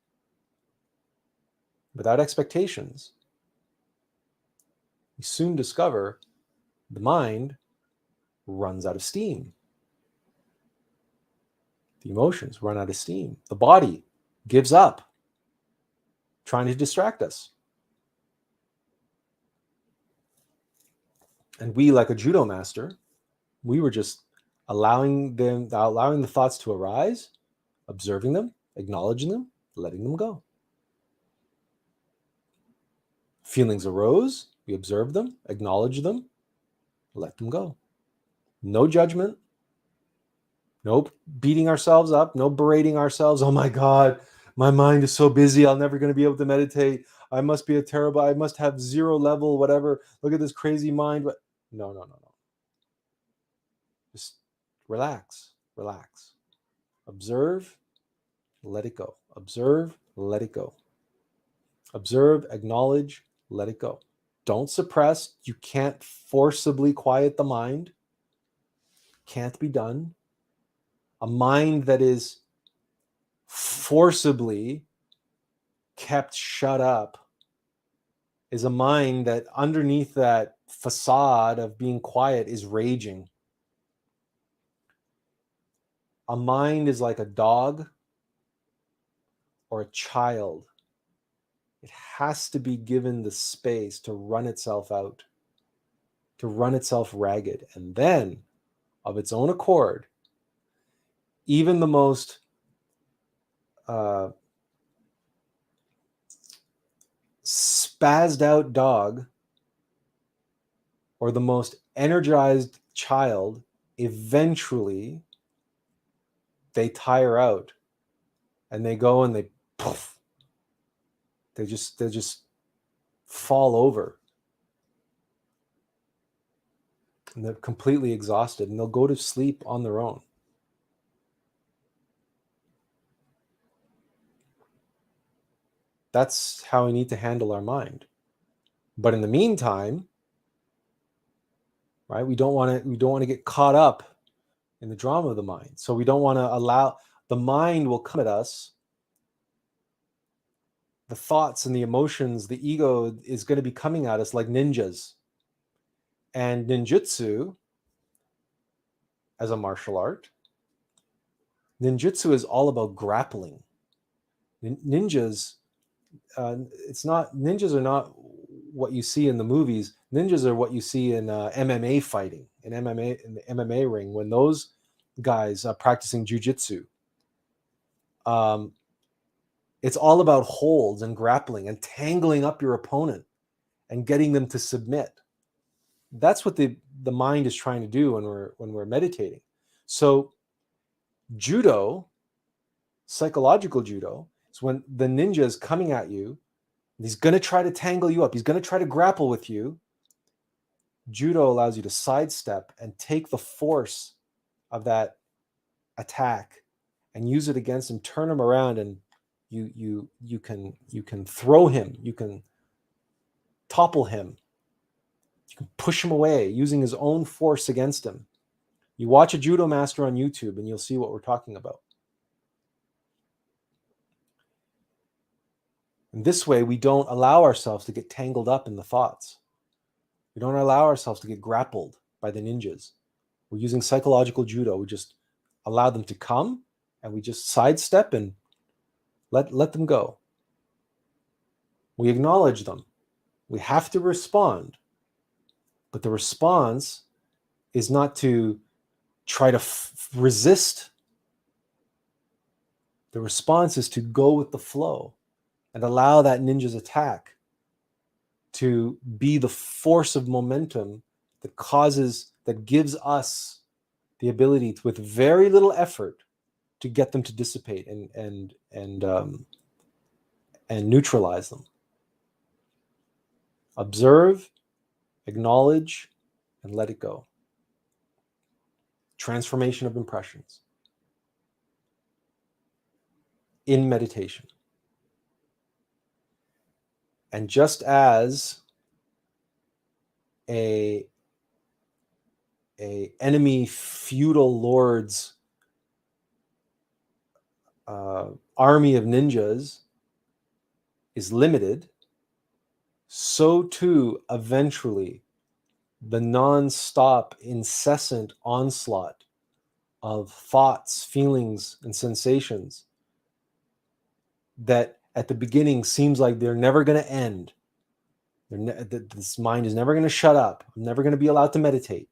without expectations, we soon discover the mind runs out of steam. The emotions run out of steam. The body gives up trying to distract us. And we, like a judo master, we were just allowing the thoughts to arise, observing them, acknowledging them, letting them go. Feelings arose, we observed them, acknowledged them, let them go. No judgment, no beating ourselves up, no berating ourselves. Oh my God, my mind is so busy, I'm never going to be able to meditate. I must have 0 level, whatever. Look at this crazy mind. No. Just relax. Observe, let it go. Observe, let it go. Observe, acknowledge, let it go. Don't suppress. You can't forcibly quiet the mind. Can't be done. A mind that is forcibly kept shut up is a mind that underneath that facade of being quiet is raging. A mind is like a dog or a child. It has to be given the space to run itself out, to run itself ragged. And then, of its own accord, even the most spazzed out dog or the most energized child, eventually they tire out and they go and they poof, they just fall over and they're completely exhausted and they'll go to sleep on their own. That's how we need to handle our mind. But in the meantime, right, we don't want to get caught up in the drama of the mind. So we don't want to allow the mind will come at us. The thoughts and the emotions, the ego is going to be coming at us like ninjas. And ninjutsu, as a martial art, ninjutsu is all about grappling. Ninjas are not what you see in the movies. Ninjas are what you see in MMA fighting, in the MMA ring, when those guys are practicing jujitsu. It's all about holds and grappling and tangling up your opponent and getting them to submit. That's what the mind is trying to do when we're meditating. So judo, psychological judo, is when the ninja is coming at you. He's going to try to tangle you up. He's going to try to grapple with you. Judo allows you to sidestep and take the force of that attack and use it against him, turn him around, and you can throw him, you can topple him, you can push him away using his own force against him. You watch a judo master on YouTube and you'll see what we're talking about. And this way, we don't allow ourselves to get tangled up in the thoughts. We don't allow ourselves to get grappled by the ninjas. We're using psychological judo. We just allow them to come and we just sidestep and let them go. We acknowledge them. We have to respond. But the response is not to try to resist. The response is to go with the flow and allow that ninja's attack to be the force of momentum that gives us the ability to, with very little effort, to get them to dissipate and and neutralize them. Observe, acknowledge, and let it go. Transformation of impressions in meditation. And just as a enemy feudal lord's army of ninjas is limited, so too eventually the non-stop, incessant onslaught of thoughts, feelings, and sensations that at the beginning seems like they're never going to end. This mind is never going to shut up. I'm never going to be allowed to meditate.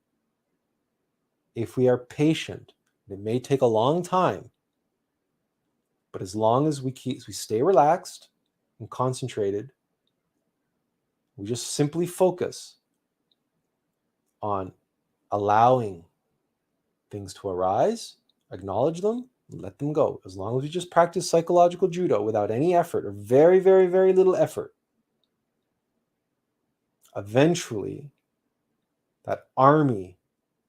If we are patient, it may take a long time, but as long as we stay relaxed and concentrated, we just simply focus on allowing things to arise, acknowledge them, and let them go. As long as we just practice psychological judo without any effort or very, very, very little effort, eventually that army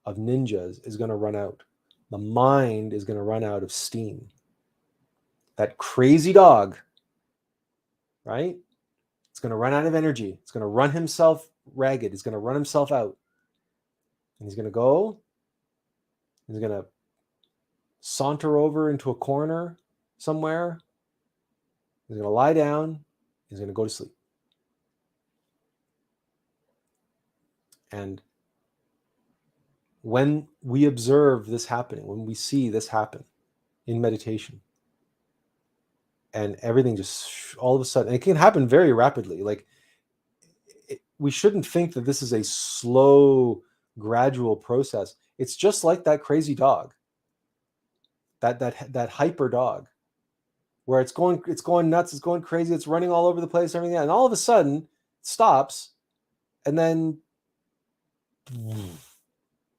of ninjas is going to run out. The mind is going to run out of steam. That crazy dog, right? It's going to run out of energy. It's going to run himself ragged. It's going to run himself out. And he's going to go. He's going to saunter over into a corner somewhere. He's going to lie down. He's going to go to sleep. And when we observe this happening, when we see this happen in meditation, and everything just all of a sudden, and it can happen very rapidly. Like we shouldn't think that this is a slow, gradual process. It's just like that crazy dog, that hyper dog, where it's going nuts, it's going crazy, it's running all over the place, everything, and all of a sudden it stops, and then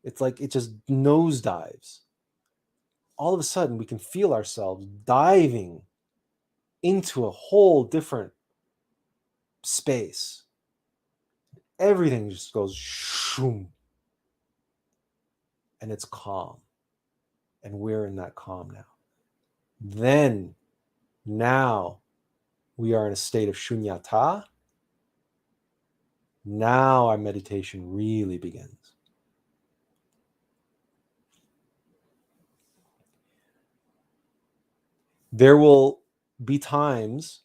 it's like it just nosedives. All of a sudden, we can feel ourselves diving into a whole different space. Everything just goes shoom, and it's calm. And we're in that calm now. Then, now, we are in a state of shunyata. Now our meditation really begins. There will be times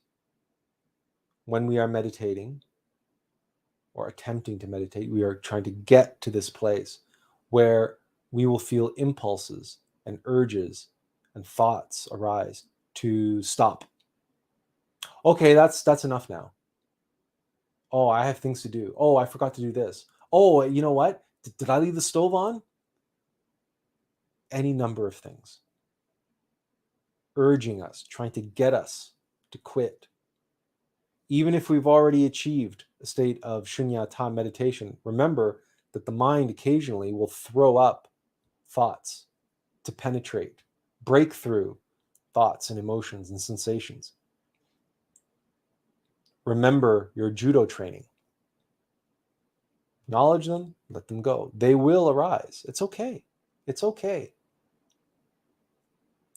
when we are meditating or attempting to meditate, we are trying to get to this place where we will feel impulses and urges and thoughts arise to stop. Okay, that's enough now. Oh, I have things to do. Oh, I forgot to do this. Oh, you know what? Did I leave the stove on? Any number of things urging us, trying to get us to quit. Even if we've already achieved a state of shunyata meditation, remember that the mind occasionally will throw up thoughts to penetrate, break through thoughts and emotions and sensations. Remember your judo training. Acknowledge them, let them go. They will arise. It's okay. It's okay.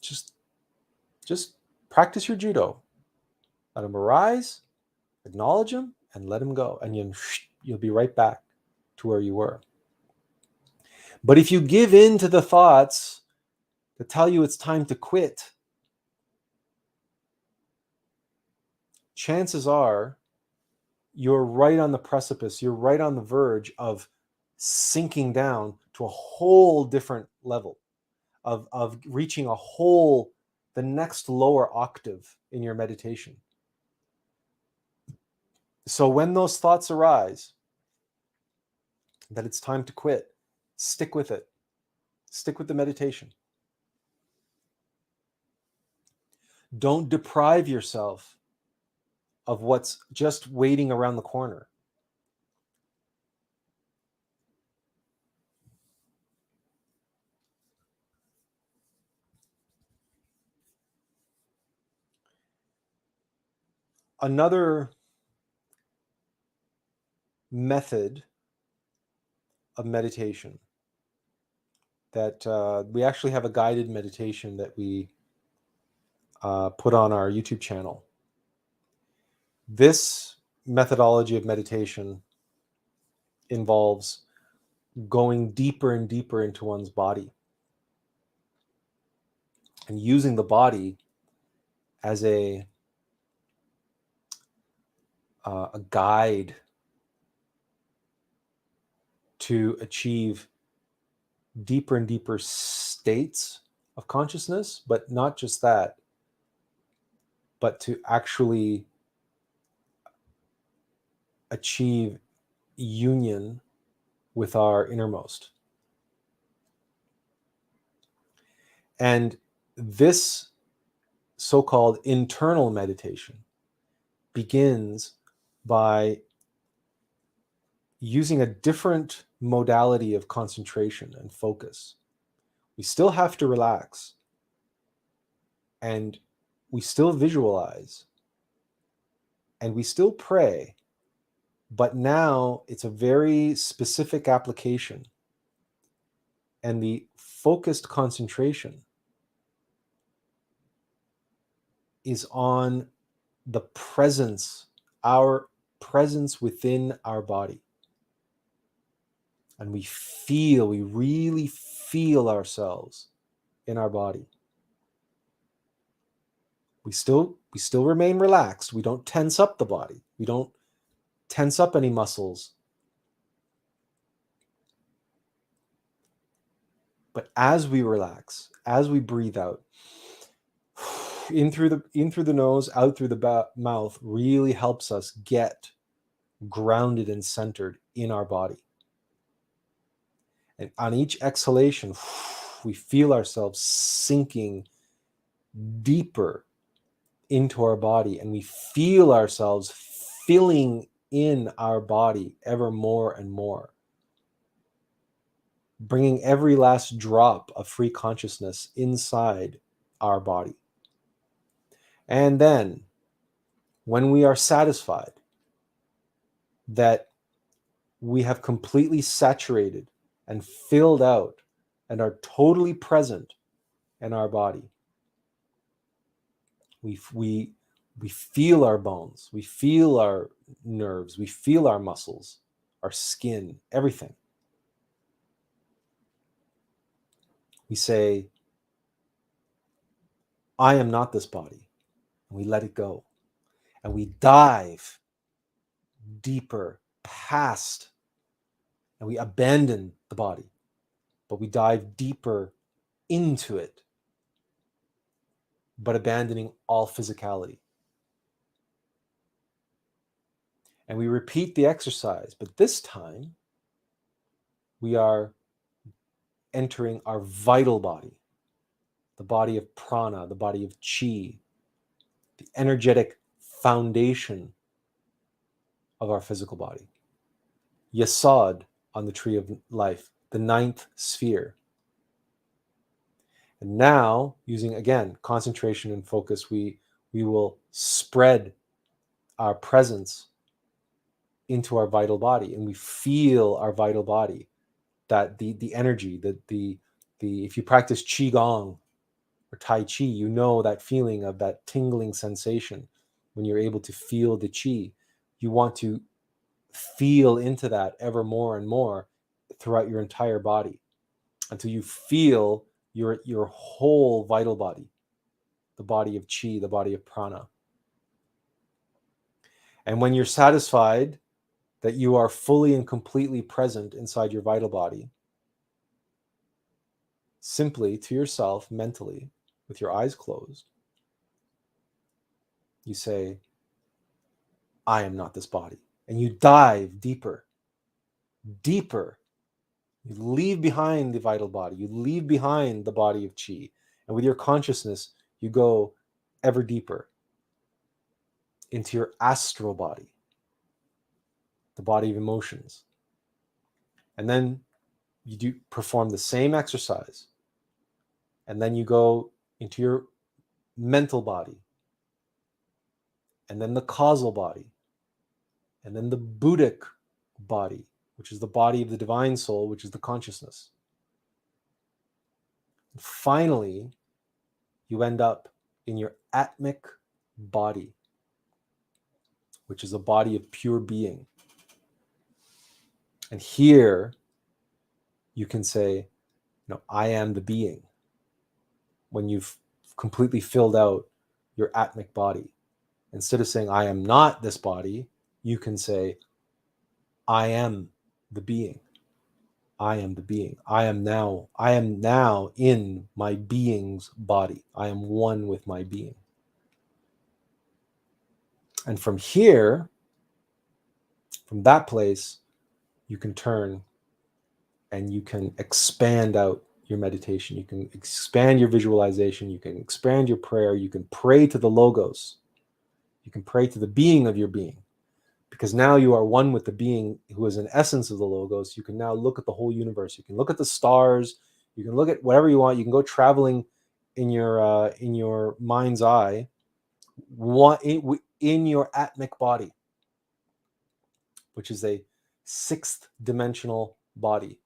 Just practice your judo. Let them arise, acknowledge them, and let them go. And you'll be right back to where you were. But if you give in to the thoughts that tell you it's time to quit, chances are you're right on the precipice, you're right on the verge of sinking down to a whole different level, of reaching the next lower octave in your meditation. So when those thoughts arise, that it's time to quit, stick with it. Stick with the meditation. Don't deprive yourself of what's just waiting around the corner. Another method of meditation that we actually have a guided meditation that we put on our YouTube channel. This methodology of meditation involves going deeper and deeper into one's body and using the body as a guide to achieve deeper and deeper states of consciousness, but not just that, but to actually achieve union with our innermost. And this so-called internal meditation begins by using a different modality of concentration and focus. We still have to relax, and we still visualize, and we still pray, but now it's a very specific application. And the focused concentration is on the presence, our presence within our body. And we really feel ourselves in our body. We still remain relaxed. We don't tense up the body. We don't tense up any muscles. But as we relax, as we breathe out, in through the nose, out through the mouth, really helps us get grounded and centered in our body. And on each exhalation, we feel ourselves sinking deeper into our body, and we feel ourselves filling in our body ever more and more, bringing every last drop of free consciousness inside our body. And then, when we are satisfied that we have completely saturated and filled out and are totally present in our body, we feel our bones, we feel our nerves, we feel our muscles, our skin, everything. We say, I am not this body. And we let it go. And we dive deeper past, and we abandon the body, but we dive deeper into it, but abandoning all physicality. And we repeat the exercise, but this time we are entering our vital body, the body of prana, the body of chi, the energetic foundation of our physical body. Yasod on the tree of life, the ninth sphere. And now, using again concentration and focus, we will spread our presence into our vital body, and we feel our vital body, that the energy, the if you practice qigong or tai chi, you know that feeling of that tingling sensation when you're able to feel the chi. You want to feel into that ever more and more throughout your entire body until you feel your whole vital body, the body of chi, the body of prana. And when you're satisfied that you are fully and completely present inside your vital body, simply to yourself mentally, with your eyes closed, you say, I am not this body. And you dive deeper, deeper. You leave behind the vital body. You leave behind the body of chi. And with your consciousness, you go ever deeper into your astral body, the body of emotions. And then you do perform the same exercise. And then you go into your mental body, and then the causal body, and then the Buddhic body, which is the body of the divine soul, which is the consciousness. And finally, you end up in your Atmic body, which is a body of pure being. And here you can say, I am the being, when you've completely filled out your Atmic body. Instead of saying, I am not this body, you can say, I am the being. I am the being. I am now in my being's body. I am one with my being. And from here, from that place, you can turn and you can expand out your meditation. You can expand your visualization. You can expand your prayer. You can pray to the logos. You can pray to the being of your being. Because now you are one with the being who is an essence of the logos. You can now look at the whole universe. You can look at the stars. You can look at whatever you want. You can go traveling in your mind's eye, in your Atmic body, which is a sixth dimensional body.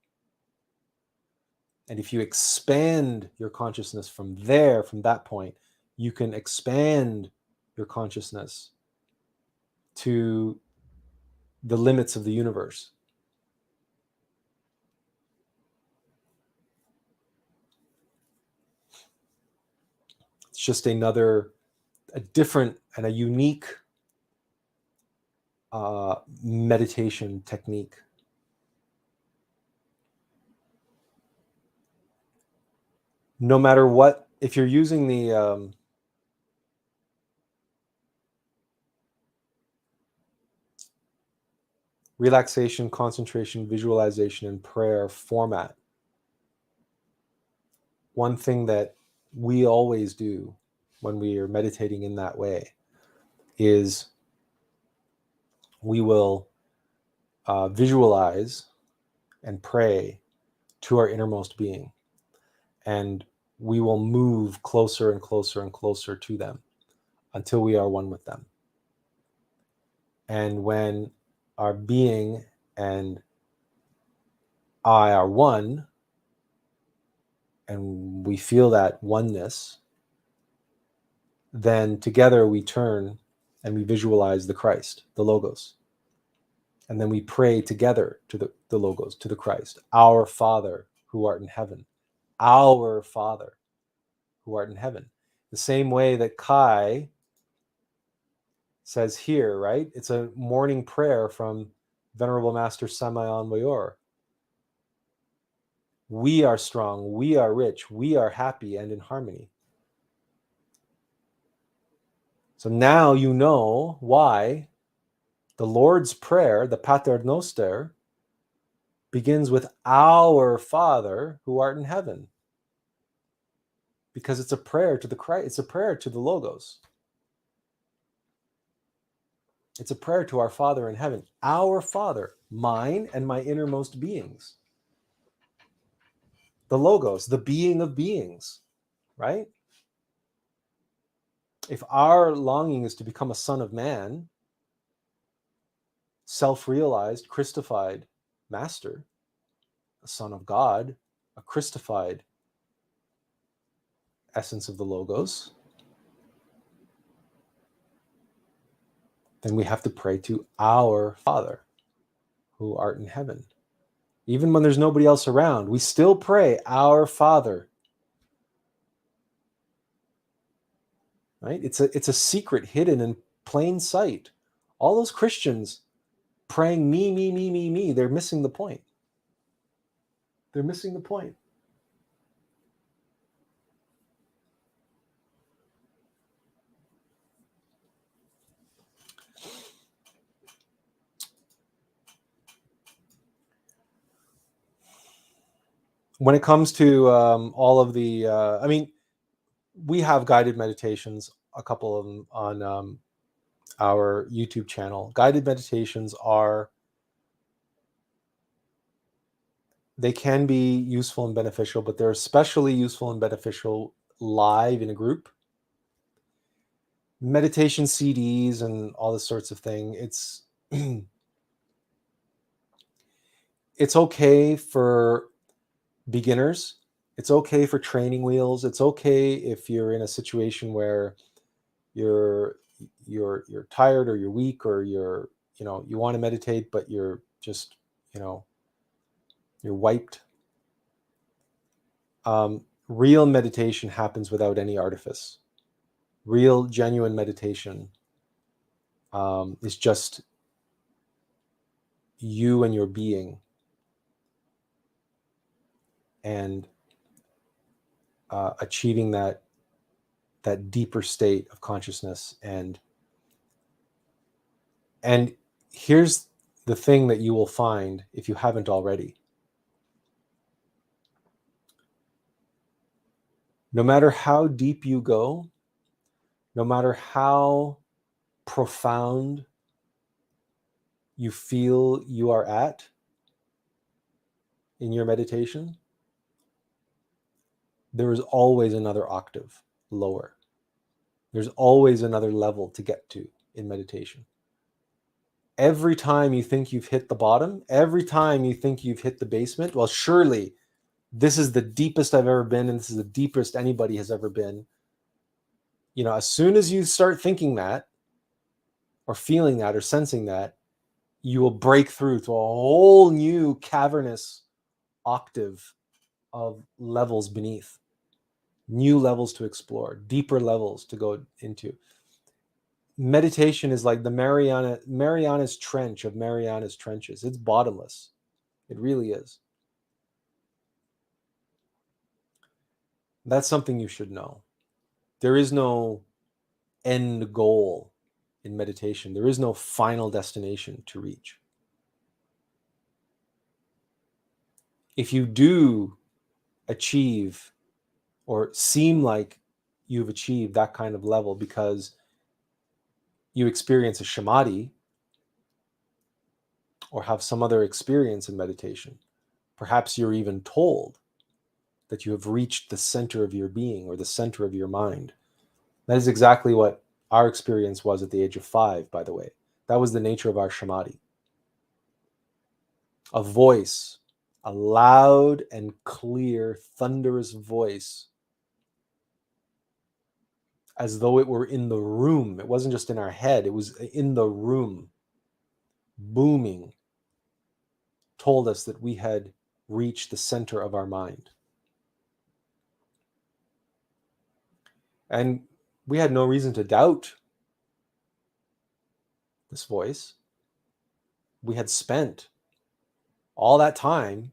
And if you expand your consciousness from there, from that point, you can expand your consciousness to the limits of the universe. It's just a different and a unique meditation technique. No matter what, if you're using the relaxation, concentration, visualization, and prayer format, one thing that we always do when we are meditating in that way is we will visualize and pray to our innermost being, and we will move closer and closer and closer to them until we are one with them. And when our being and I are one, and we feel that oneness, then together we turn and we visualize the Christ, the Logos. And then we pray together to the Logos, to the Christ. Our Father who art in heaven. Our Father who art in heaven. The same way that Kai says here, right? It's a morning prayer from Venerable Master Samael Mayor. We are strong, we are rich, we are happy and in harmony. So now you know why the Lord's Prayer, the Pater Noster, begins with our Father who art in heaven. Because it's a prayer to the Christ, it's a prayer to the Logos. It's a prayer to our Father in heaven. Our Father, mine and my innermost beings. The Logos, the being of beings, right? If our longing is to become a son of man, self-realized, Christified master, a son of God, a Christified essence of the Logos, then we have to pray to our Father who art in heaven. Even when there's nobody else around, we still pray, our Father. Right? It's a secret hidden in plain sight. All those Christians praying me, they're missing the point. They're missing the point. When it comes to all of the, we have guided meditations, a couple of them on our YouTube channel. Guided meditations they can be useful and beneficial, but they're especially useful and beneficial live in a group. meditation CDs and all this sorts of thing. It's it's okay for beginners. It's okay for training wheels. It's okay if you're in a situation where you're tired or you're weak or you want to meditate, but you're just, you're wiped. Real meditation happens without any artifice. Real, genuine meditation is just you and your being, and achieving that deeper state of consciousness. And here's the thing that you will find if you haven't already. No matter how deep you go, no matter how profound you feel you are at in your meditation, there is always another octave lower. There's always another level to get to in meditation. Every time you think you've hit the bottom, every time you think you've hit the basement, well, surely this is the deepest I've ever been, and this is the deepest anybody has ever been. As soon as you start thinking that, or feeling that, or sensing that, you will break through to a whole new cavernous octave of levels beneath, new levels to explore, deeper levels to go into. Meditation is like the Mariana's Trench of Mariana's Trenches. It's bottomless. It really is. That's something you should know. There is no end goal in meditation. There is no final destination to reach. If you do achieve or seem like you've achieved that kind of level because you experience a samadhi or have some other experience in meditation, perhaps you're even told that you have reached the center of your being or the center of your mind. That is exactly what our experience was at the age of 5, by the way. That was the nature of our samadhi. A voice, a loud and clear, thunderous voice, as though it were in the room. It wasn't just in our head, it was in the room, booming, told us that we had reached the center of our mind. And we had no reason to doubt this voice. We had spent all that time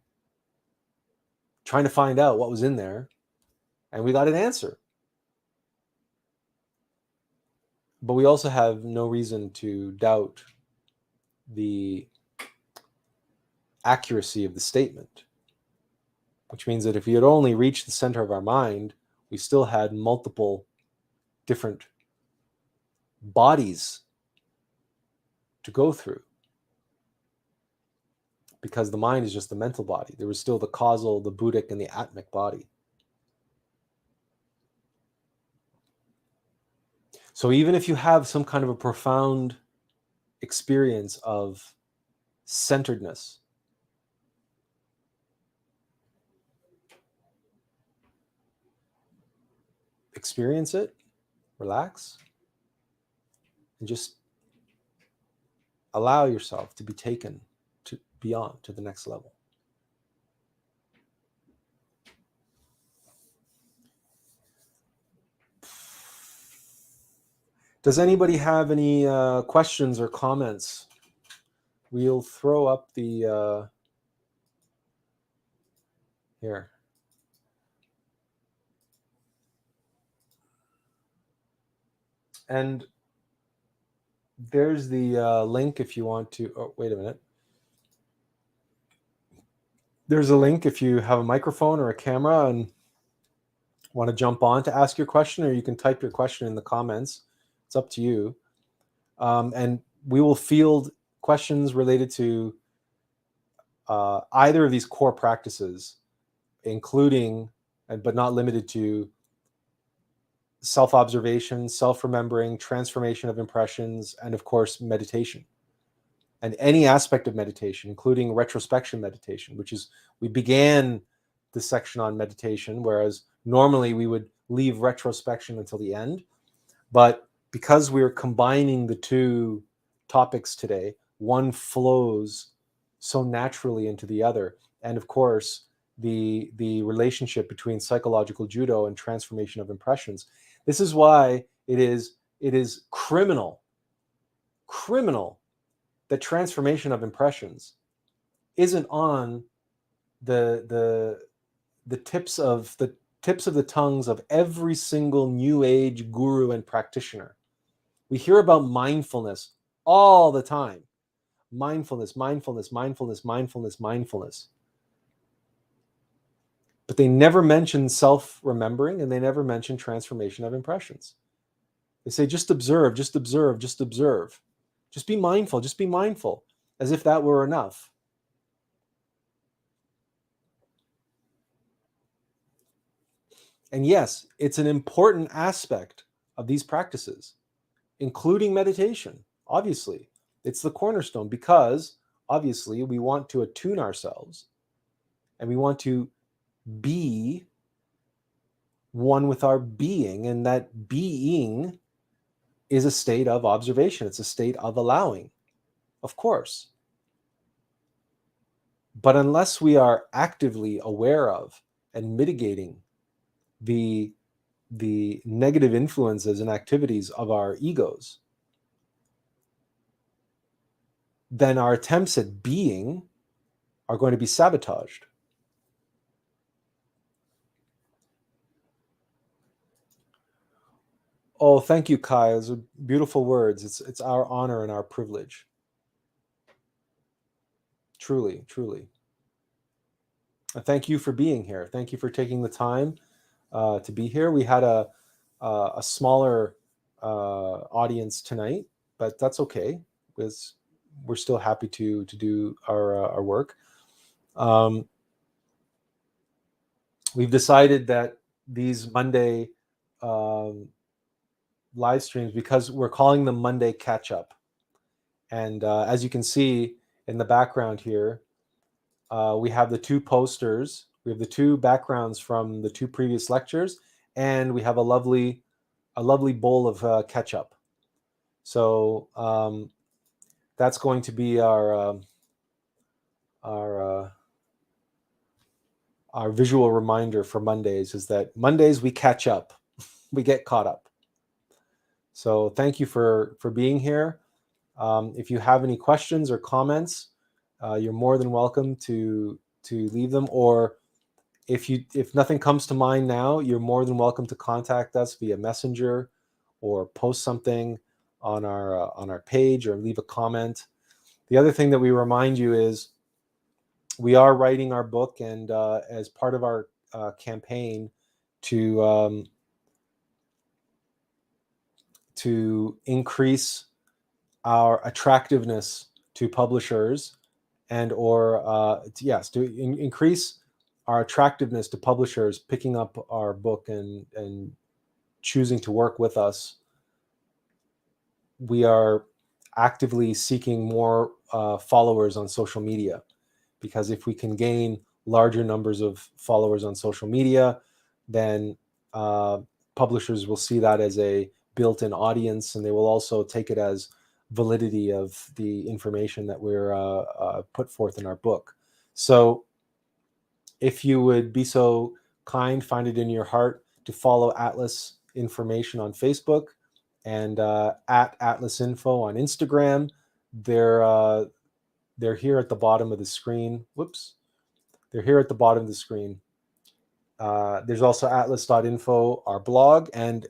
trying to find out what was in there, and we got an answer. But we also have no reason to doubt the accuracy of the statement, which means that if we had only reached the center of our mind, we still had multiple different bodies to go through, because the mind is just the mental body. There was still the causal, the buddhic, and the atmic body. So even if you have some kind of a profound experience of centeredness, experience it, relax, and just allow yourself to be taken to beyond, to the next level. Does anybody have any questions or comments? We'll throw up the here. And there's the link if you want to. Oh, wait a minute. There's a link if you have a microphone or a camera and want to jump on to ask your question, or you can type your question in the comments. It's up to you. And we will field questions related to either of these core practices, including, but not limited to, self-observation, self-remembering, transformation of impressions, and of course, meditation. And any aspect of meditation, including retrospection meditation, which is, we began the section on meditation, whereas normally we would leave retrospection until the end. But because we're combining the two topics today, one flows so naturally into the other. And of course, the relationship between psychological judo and transformation of impressions. This is why it is criminal that transformation of impressions isn't on the tips of the tongues of every single new age guru and practitioner. We hear about mindfulness all the time. Mindfulness, mindfulness, mindfulness, mindfulness, mindfulness. But they never mention self-remembering, and they never mention transformation of impressions. They say, just observe, just observe, just observe. Just be mindful, as if that were enough. And yes, it's an important aspect of these practices, including meditation. Obviously, it's the cornerstone, because obviously we want to attune ourselves and we want to be one with our being, and that being is a state of observation. It's a state of allowing, of course. But unless we are actively aware of and mitigating the negative influences and activities of our egos, then our attempts at being are going to be sabotaged. Oh, thank you, Kai. Those are beautiful words. It's our honor and our privilege. Truly, truly. And thank you for being here. Thank you for taking the time to be here. We had a smaller audience tonight, but that's okay, because we're still happy to do our work. We've decided that these Monday live streams, because we're calling them Monday Catch Up, and as you can see in the background here, we have the two posters. We have the two backgrounds from the two previous lectures, and we have a lovely bowl of ketchup. So that's going to be our visual reminder for Mondays, is that Mondays we catch up, we get caught up. So thank you for being here. If you have any questions or comments, you're more than welcome to leave them, or if nothing comes to mind now, you're more than welcome to contact us via Messenger or post something on our page or leave a comment. The other thing that we remind you is we are writing our book, and as part of our campaign to increase our attractiveness to publishers, and or to increase our attractiveness to publishers picking up our book and choosing to work with us, we are actively seeking more followers on social media, because if we can gain larger numbers of followers on social media, then publishers will see that as a built-in audience, and they will also take it as validity of the information that we're put forth in our book. So if you would be so kind, find it in your heart to follow Attlas Information on Facebook, and at Attlas Info on Instagram. They're here at the bottom of the screen. Whoops. They're here at the bottom of the screen. There's also atlas.info, our blog, and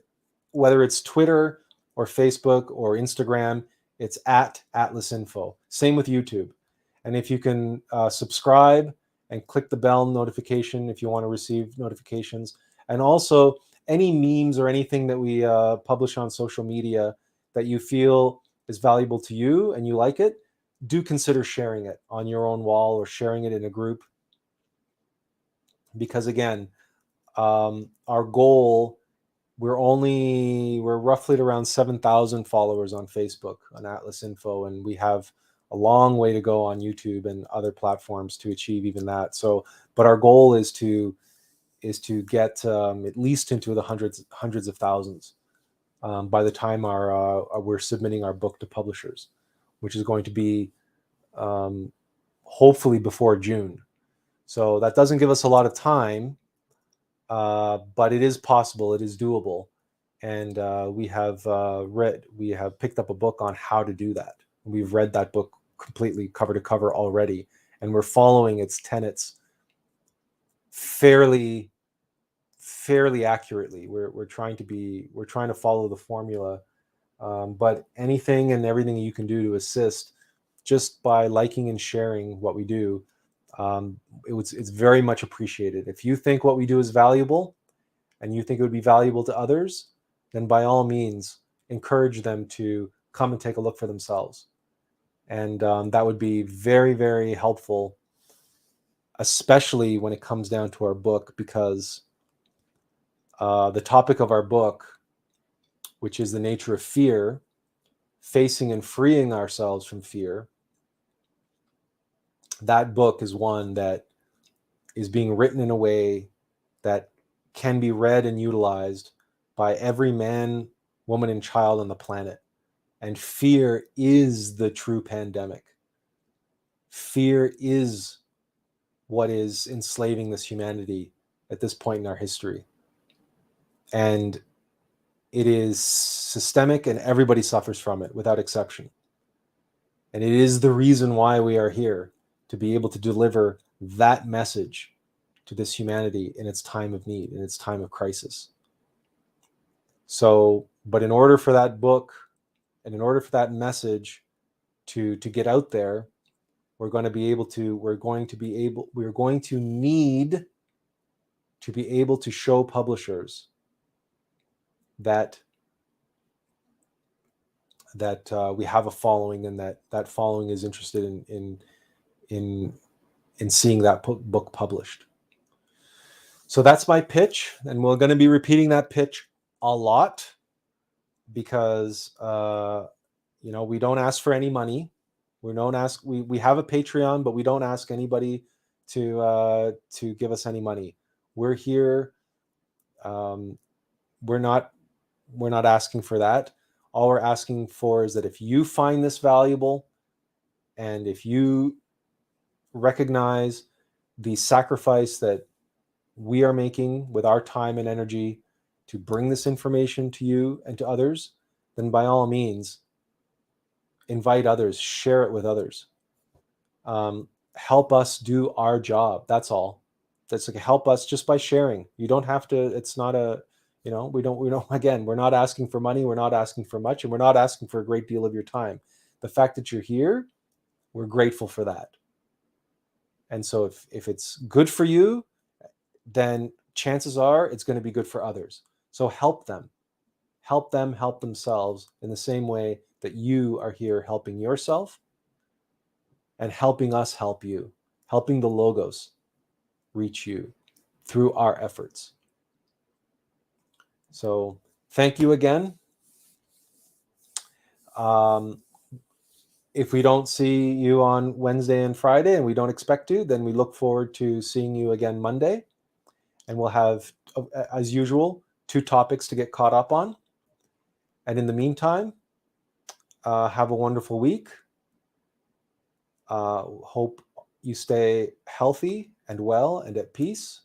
whether it's Twitter or Facebook or Instagram, it's at Attlas Info. Same with YouTube. And if you can subscribe and click the bell notification if you want to receive notifications. And also any memes or anything that we publish on social media that you feel is valuable to you and you like it, do consider sharing it on your own wall or sharing it in a group. Because again, our goal we're roughly at around 7,000 followers on Facebook on Attlas Info, and we have a long way to go on YouTube and other platforms to achieve even that. So, but our goal is to get at least into the hundreds of thousands by the time we're submitting our book to publishers, which is going to be hopefully before June. So that doesn't give us a lot of time, but it is possible, it is doable. And we have picked up a book on how to do that. We've read that book completely cover to cover already, and we're following its tenets fairly accurately. We're trying to follow the formula, but anything and everything you can do to assist, just by liking and sharing what we do, it's very much appreciated. If you think what we do is valuable and you think it would be valuable to others, then by all means encourage them to come and take a look for themselves. And that would be very, very helpful, especially when it comes down to our book, because the topic of our book, which is the nature of fear, facing and freeing ourselves from fear, that book is one that is being written in a way that can be read and utilized by every man, woman, and child on the planet. And fear is the true pandemic. Fear is what is enslaving this humanity at this point in our history. And it is systemic, and everybody suffers from it without exception. And it is the reason why we are here, to be able to deliver that message to this humanity in its time of need, in its time of crisis. So, but in order for that book and in order for that message to get out there, we're going to need to be able to show publishers that we have a following, and that following is interested in seeing that book published. So that's my pitch, and we're going to be repeating that pitch a lot, because we don't ask for any money. We have a Patreon, but we don't ask anybody to give us any money. We're here. We're not asking for that. All we're asking for is that if you find this valuable, and if you recognize the sacrifice that we are making with our time and energy to bring this information to you and to others, then by all means, invite others, share it with others. Help us do our job. That's all. That's like, help us just by sharing. You don't have to, it's not a, we don't, again, we're not asking for money. We're not asking for much, and we're not asking for a great deal of your time. The fact that you're here, we're grateful for that. And so if it's good for you, then chances are it's going to be good for others. So help them help themselves in the same way that you are here helping yourself and helping us help you, helping the Logos reach you through our efforts. So thank you again. If we don't see you on Wednesday and Friday, and we don't expect to, then we look forward to seeing you again Monday. And we'll have, as usual, 2 topics to get caught up on. And in the meantime, have a wonderful week. Hope you stay healthy and well and at peace.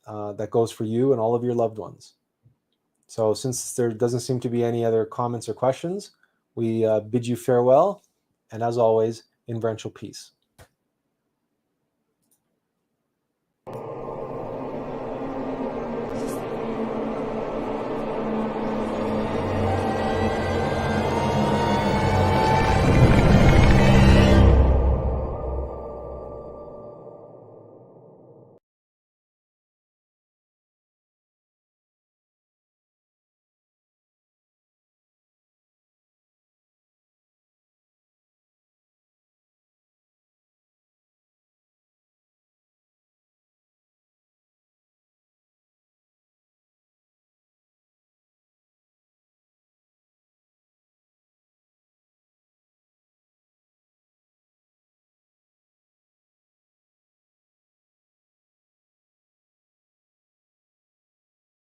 That goes for you and all of your loved ones. So since there doesn't seem to be any other comments or questions, we bid you farewell. And as always, in Vrenchel peace.